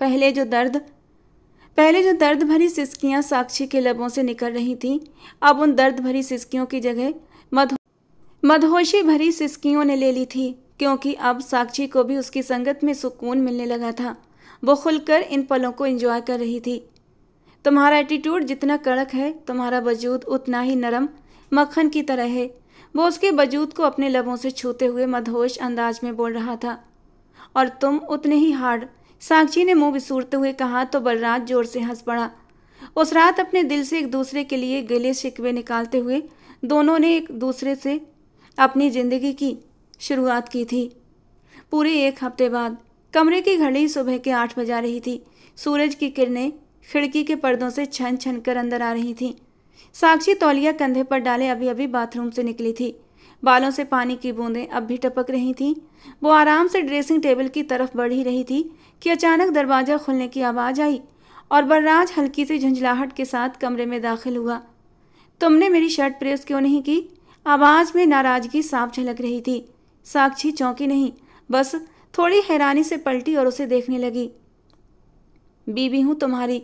पहले जो दर्द भरी सिसकियां साक्षी के लबों से निकल रही थीं, अब उन दर्द भरी सिसकियों की जगह मदहोशी भरी सिसकियों ने ले ली थी, क्योंकि अब साक्षी को भी उसकी संगत में सुकून मिलने लगा था। वो खुलकर इन पलों को एंजॉय कर रही थी। तुम्हारा एटीट्यूड जितना कड़क है, तुम्हारा वजूद उतना ही नरम मक्खन की तरह है। वो उसके वजूद को अपने लबों से छूते हुए मदहोश अंदाज में बोल रहा था। और तुम उतने ही हार्ड, साक्षी ने मुंह विसूरते हुए कहा, तो बलराज जोर से हंस पड़ा। उस रात अपने दिल से एक दूसरे के लिए गिले शिकवे निकालते हुए दोनों ने एक दूसरे से अपनी जिंदगी की शुरुआत की थी। पूरे एक हफ्ते बाद कमरे की घड़ी सुबह के 8 बजा रही थी। सूरज की किरणें खिड़की के पर्दों से छन छन कर अंदर आ रही थीं। साक्षी तौलिया कंधे पर डाले अभी अभी बाथरूम से निकली थी। बालों से पानी की बूंदें अब भी टपक रही थीं। वो आराम से ड्रेसिंग टेबल की तरफ बढ़ ही रही थी कि अचानक दरवाज़ा खुलने की आवाज़ आई और बलराज हल्की सी झंझलाहट के साथ कमरे में दाखिल हुआ। तुमने मेरी शर्ट प्रेस क्यों नहीं की? आवाज़ में नाराज़गी साफ झलक रही थी। साक्षी चौंकी नहीं, बस थोड़ी हैरानी से पलटी और उसे देखने लगी। बीवी हूँ तुम्हारी,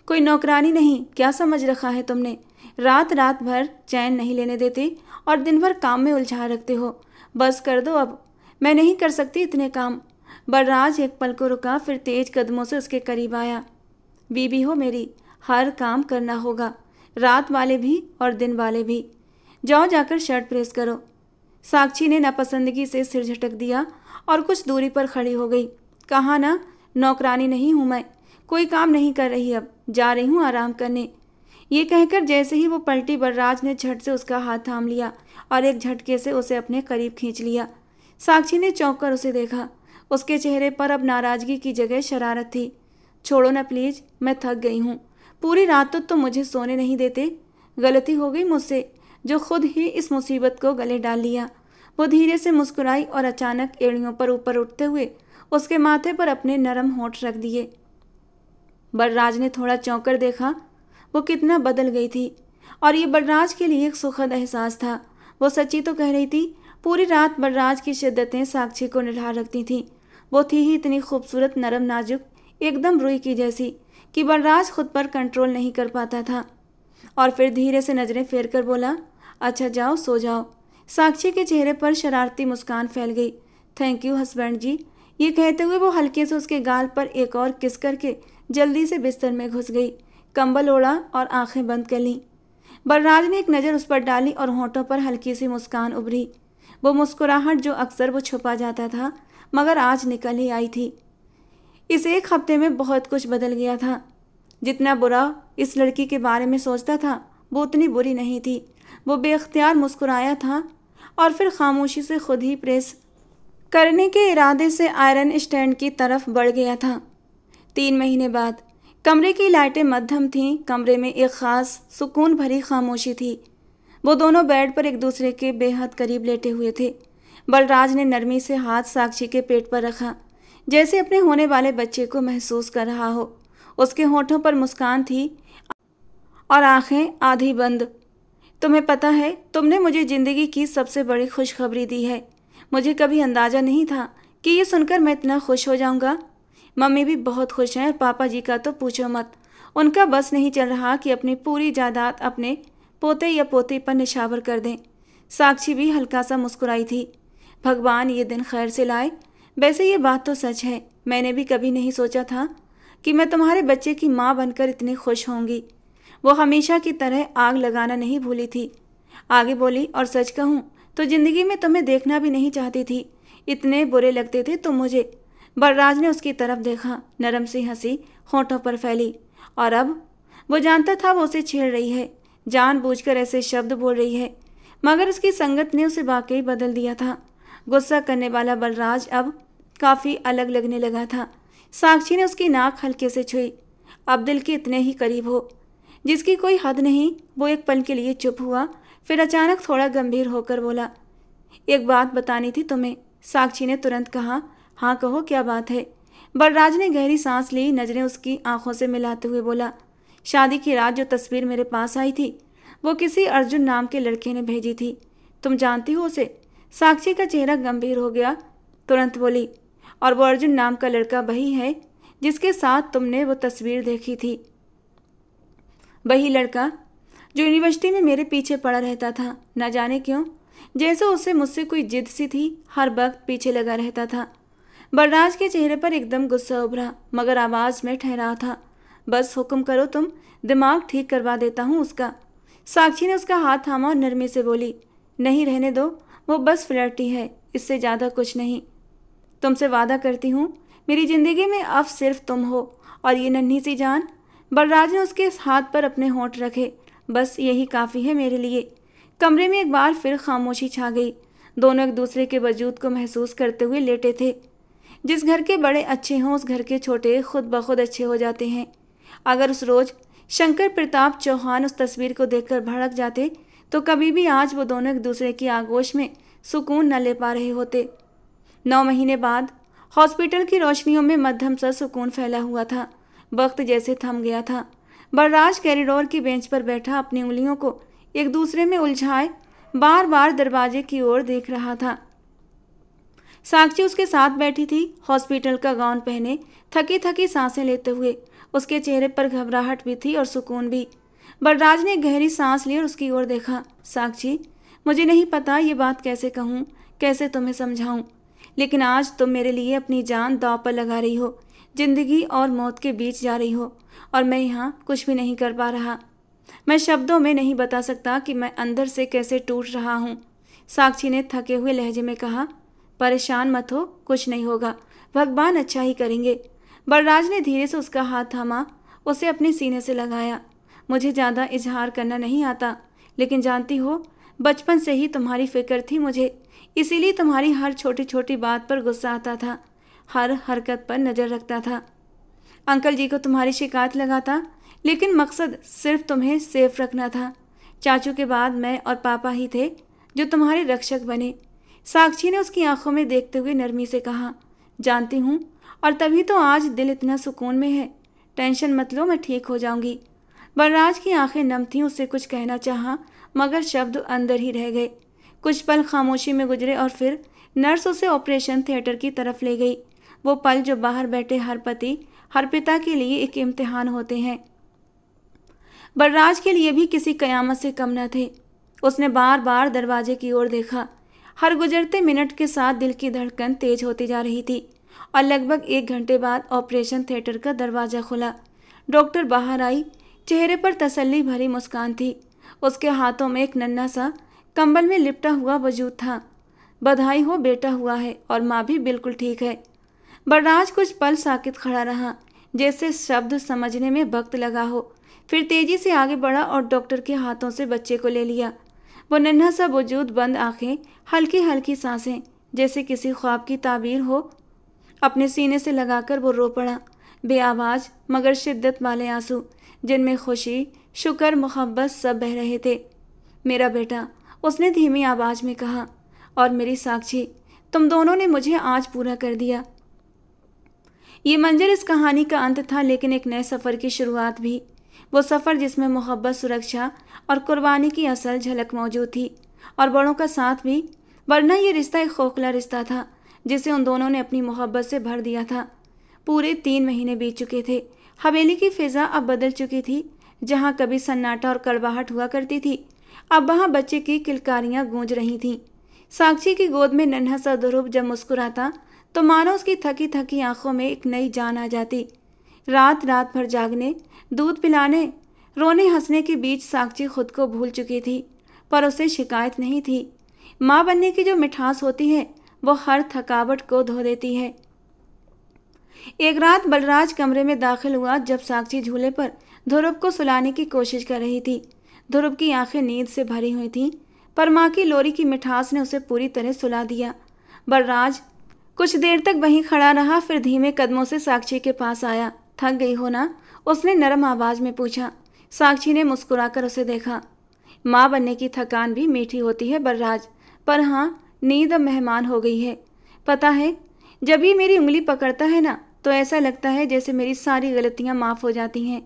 कोई नौकरानी नहीं। क्या समझ रखा है तुमने? रात रात भर चैन नहीं लेने देते और दिन भर काम में उलझा रखते हो। बस कर दो अब, मैं नहीं कर सकती इतने काम। बलराज एक पल को रुका, फिर तेज कदमों से उसके करीब आया। बीवी हो मेरी, हर काम करना होगा, रात वाले भी और दिन वाले भी। जाओ जाकर शर्ट प्रेस करो। साक्षी ने नापसंदगी से सिर झटक दिया और कुछ दूरी पर खड़ी हो गई। कहा ना, नौकरानी नहीं हूँ मैं, कोई काम नहीं कर रही, अब जा रही हूँ आराम करने। ये कहकर जैसे ही वो पलटी, बलराज ने झट से उसका हाथ थाम लिया और एक झटके से उसे अपने करीब खींच लिया। साक्षी ने चौंक कर उसे देखा। उसके चेहरे पर अब नाराज़गी की जगह शरारत थी। छोड़ो ना प्लीज़, मैं थक गई हूँ। पूरी रात तो तुम मुझे सोने नहीं देते। गलती हो गई मुझसे, जो खुद ही इस मुसीबत को गले डाल लिया। वो धीरे से मुस्कुराई और अचानक एड़ियों पर ऊपर उठते हुए उसके माथे पर अपने नरम होंठ रख दिए। बलराज ने थोड़ा चौंक कर देखा, वो कितना बदल गई थी, और ये बलराज के लिए एक सुखद एहसास था। वो सच्ची तो कह रही थी, पूरी रात बलराज की शिद्दतें साक्षी को निढाल रखती थीं। वो थी ही इतनी खूबसूरत, नरम, नाजुक, एकदम रुई की जैसी कि बलराज खुद पर कंट्रोल नहीं कर पाता था। और फिर धीरे से नज़रें फेर कर बोला, अच्छा जाओ सो जाओ। साक्षी के चेहरे पर शरारती मुस्कान फैल गई। थैंक यू हस्बैंड जी। ये कहते हुए वो हल्के से उसके गाल पर एक और किस करके जल्दी से बिस्तर में घुस गई, कंबल ओढ़ा और आंखें बंद कर लीं। बलराज ने एक नज़र उस पर डाली और होंठों पर हल्की सी मुस्कान उभरी। वो मुस्कुराहट जो अक्सर वो छुपा जाता था, मगर आज निकल ही आई थी। इस एक हफ्ते में बहुत कुछ बदल गया था। जितना बुरा इस लड़की के बारे में सोचता था, वो उतनी बुरी नहीं थी। वो बेख्तियार मुस्कुराया था और फिर खामोशी से खुद ही प्रेस करने के इरादे से आयरन स्टैंड की तरफ बढ़ गया था। 3 महीने बाद कमरे की लाइटें मध्यम थीं। कमरे में एक खास सुकून भरी खामोशी थी। वो दोनों बेड पर एक दूसरे के बेहद करीब लेटे हुए थे। बलराज ने नरमी से हाथ साक्षी के पेट पर रखा, जैसे अपने होने वाले बच्चे को महसूस कर रहा हो। उसके होठों पर मुस्कान थी और आंखें आधी बंद। तुम्हें पता है, तुमने मुझे ज़िंदगी की सबसे बड़ी खुशखबरी दी है। मुझे कभी अंदाज़ा नहीं था कि ये सुनकर मैं इतना खुश हो जाऊंगा। मम्मी भी बहुत खुश हैं और पापा जी का तो पूछो मत। उनका बस नहीं चल रहा कि अपनी पूरी जायदाद अपने पोते या पोती पर निछावर कर दें। साक्षी भी हल्का सा मुस्कुराई थी। भगवान ये दिन खैर से लाए। वैसे ये बात तो सच है, मैंने भी कभी नहीं सोचा था कि मैं तुम्हारे बच्चे की माँ बनकर इतनी खुश होंगी। वो हमेशा की तरह आग लगाना नहीं भूली थी। आगे बोली, और सच कहूँ तो ज़िंदगी में तुम्हें देखना भी नहीं चाहती थी। इतने बुरे लगते थे तुम मुझे। बलराज ने उसकी तरफ देखा। नरम सी हंसी होठों पर फैली। और अब वो जानता था वो उसे छेड़ रही है, जानबूझकर ऐसे शब्द बोल रही है, मगर उसकी संगत ने उसे वाकई बदल दिया था। गुस्सा करने वाला बलराज अब काफ़ी अलग लगने लगा था। साक्षी ने उसकी नाक हल्के से छुई। अब दिल के इतने ही करीब हो जिसकी कोई हद नहीं। वो एक पल के लिए चुप हुआ, फिर अचानक थोड़ा गंभीर होकर बोला, एक बात बतानी थी तुम्हें। साक्षी ने तुरंत कहा, हाँ कहो, क्या बात है। बलराज ने गहरी सांस ली, नजरें उसकी आंखों से मिलाते हुए बोला, शादी की रात जो तस्वीर मेरे पास आई थी वो किसी अर्जुन नाम के लड़के ने भेजी थी। तुम जानती हो उसे? साक्षी का चेहरा गंभीर हो गया। तुरंत बोली, और वो अर्जुन नाम का लड़का वही है जिसके साथ तुमने वो तस्वीर देखी थी? वही लड़का जो यूनिवर्सिटी में मेरे पीछे पड़ा रहता था। न जाने क्यों, जैसे उसे मुझसे कोई जिद सी थी, हर वक्त पीछे लगा रहता था। बलराज के चेहरे पर एकदम गुस्सा उभरा, मगर आवाज़ में ठहराव था। बस हुक्म करो तुम, दिमाग ठीक करवा देता हूँ उसका। साक्षी ने उसका हाथ थामा और नरमी से बोली, नहीं रहने दो, वो बस फ्लर्टी है, इससे ज़्यादा कुछ नहीं। तुमसे वादा करती हूँ मेरी ज़िंदगी में अब सिर्फ तुम हो और ये नन्ही सी जान। बलराज ने उसके हाथ पर अपने होंठ रखे। बस यही काफ़ी है मेरे लिए। कमरे में एक बार फिर खामोशी छा गई। दोनों एक दूसरे के वजूद को महसूस करते हुए लेटे थे। जिस घर के बड़े अच्छे हों उस घर के छोटे खुद ब खुद अच्छे हो जाते हैं। अगर उस रोज़ शंकर प्रताप चौहान उस तस्वीर को देखकर भड़क जाते तो कभी भी आज वो दोनों एक दूसरे की आगोश में सुकून न ले पा रहे होते। 9 महीने बाद हॉस्पिटल की रोशनियों में मध्यम सा सुकून फैला हुआ था। वक्त जैसे थम गया था। बलराज कॉरिडोर की बेंच पर बैठा अपनी उंगलियों को एक दूसरे में उलझाए बार बार दरवाजे की ओर देख रहा था। साक्षी उसके साथ बैठी थी, हॉस्पिटल का गाउन पहने, थकी थकी सांसें लेते हुए। उसके चेहरे पर घबराहट भी थी और सुकून भी। बलराज ने गहरी सांस ली और उसकी ओर देखा। साक्षी, मुझे नहीं पता ये बात कैसे कहूँ, कैसे तुम्हें समझाऊँ, लेकिन आज तुम मेरे लिए अपनी जान दांव पर लगा रही हो, जिंदगी और मौत के बीच जा रही हो, और मैं यहाँ कुछ भी नहीं कर पा रहा। मैं शब्दों में नहीं बता सकता कि मैं अंदर से कैसे टूट रहा हूँ। साक्षी ने थके हुए लहजे में कहा, परेशान मत हो, कुछ नहीं होगा, भगवान अच्छा ही करेंगे। बलराज ने धीरे से उसका हाथ थामा, उसे अपने सीने से लगाया। मुझे ज़्यादा इजहार करना नहीं आता, लेकिन जानती हो बचपन से ही तुम्हारी फिक्र थी मुझे, इसीलिए तुम्हारी हर छोटी छोटी बात पर गुस्सा आता था, हर हरकत पर नज़र रखता था। अंकल जी को तुम्हारी शिकायत लगाता, लेकिन मकसद सिर्फ तुम्हें सेफ रखना था। चाचू के बाद मैं और पापा ही थे जो तुम्हारे रक्षक बने। साक्षी ने उसकी आंखों में देखते हुए नरमी से कहा, जानती हूँ, और तभी तो आज दिल इतना सुकून में है। टेंशन मत लो, मैं ठीक हो जाऊंगी। बलराज की आंखें नम थीं, उससे कुछ कहना चाहा, मगर शब्द अंदर ही रह गए। कुछ पल खामोशी में गुजरे और फिर नर्स उसे ऑपरेशन थिएटर की तरफ ले गई। वो पल जो बाहर बैठे हर पति हर पिता के लिए एक इम्तिहान होते हैं, बलराज के लिए भी किसी कयामत से कम न थे। उसने बार बार दरवाजे की ओर देखा। हर गुजरते मिनट के साथ दिल की धड़कन तेज होती जा रही थी और लगभग 1 घंटे बाद ऑपरेशन थिएटर का दरवाज़ा खुला। डॉक्टर बाहर आई। चेहरे पर तसल्ली भरी मुस्कान थी। उसके हाथों में एक नन्हा सा कंबल में लिपटा हुआ वजूद था। बधाई हो, बेटा हुआ है और माँ भी बिल्कुल ठीक है। बलराज कुछ पल साकित खड़ा रहा, जैसे शब्द समझने में वक्त लगा हो। फिर तेजी से आगे बढ़ा और डॉक्टर के हाथों से बच्चे को ले लिया। वो नन्हा सा वजूद, बंद आंखें, हल्की हल्की सांसें, जैसे किसी ख्वाब की ताबीर हो। अपने सीने से लगाकर वो रो पड़ा। बेआवाज मगर शिद्दत वाले आंसू, जिनमें खुशी, शुक्र, मोहब्बत सब बह रहे थे। मेरा बेटा, उसने धीमी आवाज में कहा, और मेरी साक्षी, तुम दोनों ने मुझे आज पूरा कर दिया। ये मंजर इस कहानी का अंत था, लेकिन एक नए सफ़र की शुरुआत भी। वो सफ़र जिसमें मोहब्बत, सुरक्षा और कुर्बानी की असल झलक मौजूद थी, और बड़ों का साथ भी, वरना ये रिश्ता एक खोखला रिश्ता था जिसे उन दोनों ने अपनी मोहब्बत से भर दिया था। पूरे 3 महीने बीत चुके थे। हवेली की फिज़ा अब बदल चुकी थी। जहाँ कभी सन्नाटा और कड़वाहट हुआ करती थी, अब वहाँ बच्चे की किलकारियाँ गूंज रही थीं। साक्षी की गोद में नन्हा सा ध्रुव जब मुस्कुराता तो मानो उसकी थकी थकी आंखों में एक नई जान आ जाती। रात रात भर जागने, दूध पिलाने, रोने हंसने के बीच साक्षी खुद को भूल चुकी थी, पर उसे शिकायत नहीं थी। माँ बनने की जो मिठास होती है वो हर थकावट को धो देती है। एक रात बलराज कमरे में दाखिल हुआ जब साक्षी झूले पर ध्रुव को सुलाने की कोशिश कर रही थी। ध्रुव की आंखें नींद से भरी हुई थीं, पर माँ की लोरी की मिठास ने उसे पूरी तरह सुला दिया। बलराज कुछ देर तक वहीं खड़ा रहा, फिर धीमे कदमों से साक्षी के पास आया। थक गई हो ना? उसने नरम आवाज में पूछा। साक्षी ने मुस्कुराकर उसे देखा। माँ बनने की थकान भी मीठी होती है बलराज, पर हाँ, नींद अब मेहमान हो गई है। पता है, जब ये मेरी उंगली पकड़ता है ना, तो ऐसा लगता है जैसे मेरी सारी गलतियाँ माफ़ हो जाती हैं,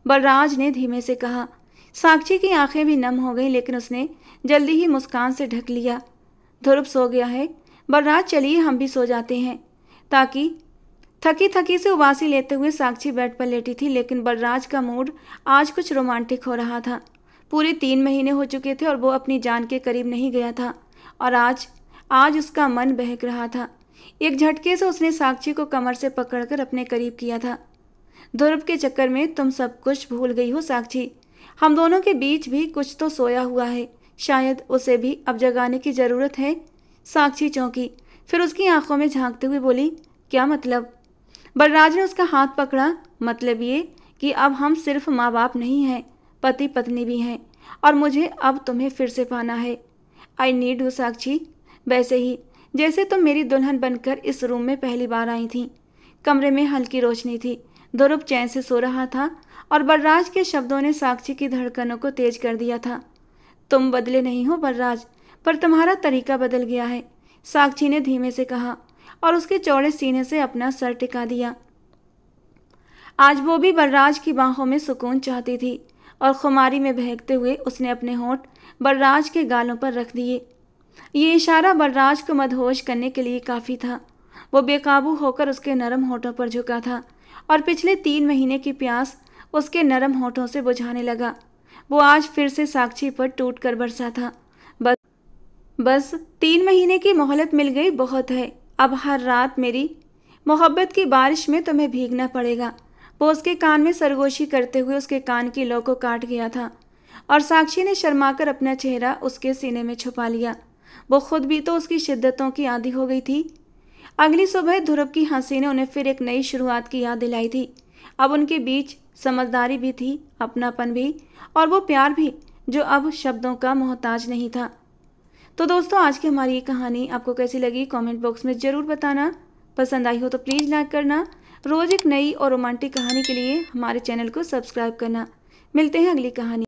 बलराज ने धीमे से कहा। साक्षी की आंखें भी नम हो गईं, लेकिन उसने जल्दी ही मुस्कान से ढक लिया। ध्रुव सो गया है बलराज, चलिए हम भी सो जाते हैं। ताकि थकी थकी से उबासी लेते हुए साक्षी बेड पर लेटी थी, लेकिन बलराज का मूड आज कुछ रोमांटिक हो रहा था। पूरे 3 महीने हो चुके थे और वो अपनी जान के करीब नहीं गया था, और आज उसका मन बहक रहा था। एक झटके से उसने साक्षी को कमर से पकड़कर अपने करीब किया था। ध्रुव के चक्कर में तुम सब कुछ भूल गई हो साक्षी। हम दोनों के बीच भी कुछ तो सोया हुआ है, शायद उसे भी अब जगाने की ज़रूरत है। साक्षी चौंकी, फिर उसकी आंखों में झांकते हुए बोली, क्या मतलब? बलराज ने उसका हाथ पकड़ा। मतलब ये कि अब हम सिर्फ माँ बाप नहीं हैं, पति पत्नी भी हैं, और मुझे अब तुम्हें फिर से पाना है। आई नीड यू साक्षी, वैसे ही जैसे तुम मेरी दुल्हन बनकर इस रूम में पहली बार आई थी। कमरे में हल्की रोशनी थी। ध्रुव चैन से सो रहा था, और बलराज के शब्दों ने साक्षी की धड़कनों को तेज कर दिया था। तुम बदले नहीं हो बलराज, पर तुम्हारा तरीका बदल गया है, साक्षी ने धीमे से कहा, और उसके चौड़े सीने से अपना सर टिका दिया। आज वो भी बलराज की बाहों में सुकून चाहती थी, और खुमारी में बहकते हुए उसने अपने होंठ बलराज के गालों पर रख दिए। ये इशारा बलराज को मदहोश करने के लिए काफ़ी था। वो बेकाबू होकर उसके नरम होठों पर झुका था, और पिछले 3 महीने की प्यास उसके नरम होठों से बुझाने लगा। वो आज फिर से साक्षी पर टूट कर बरसा था। बस 3 महीने की मोहलत मिल गई, बहुत है। अब हर रात मेरी मोहब्बत की बारिश में तुम्हें भीगना पड़ेगा। वो उसके कान में सरगोशी करते हुए उसके कान की लौ को काट गया था, और साक्षी ने शर्माकर अपना चेहरा उसके सीने में छुपा लिया। वो खुद भी तो उसकी शिद्दतों की आदी हो गई थी। अगली सुबह ध्रुव की हंसी ने उन्हें फिर एक नई शुरुआत की याद दिलाई थी। अब उनके बीच समझदारी भी थी, अपनापन भी, और वो प्यार भी जो अब शब्दों का मोहताज नहीं था। तो दोस्तों, आज की हमारी ये कहानी आपको कैसी लगी कमेंट बॉक्स में ज़रूर बताना। पसंद आई हो तो प्लीज़ लाइक करना। रोज़ एक नई और रोमांटिक कहानी के लिए हमारे चैनल को सब्सक्राइब करना। मिलते हैं अगली कहानी।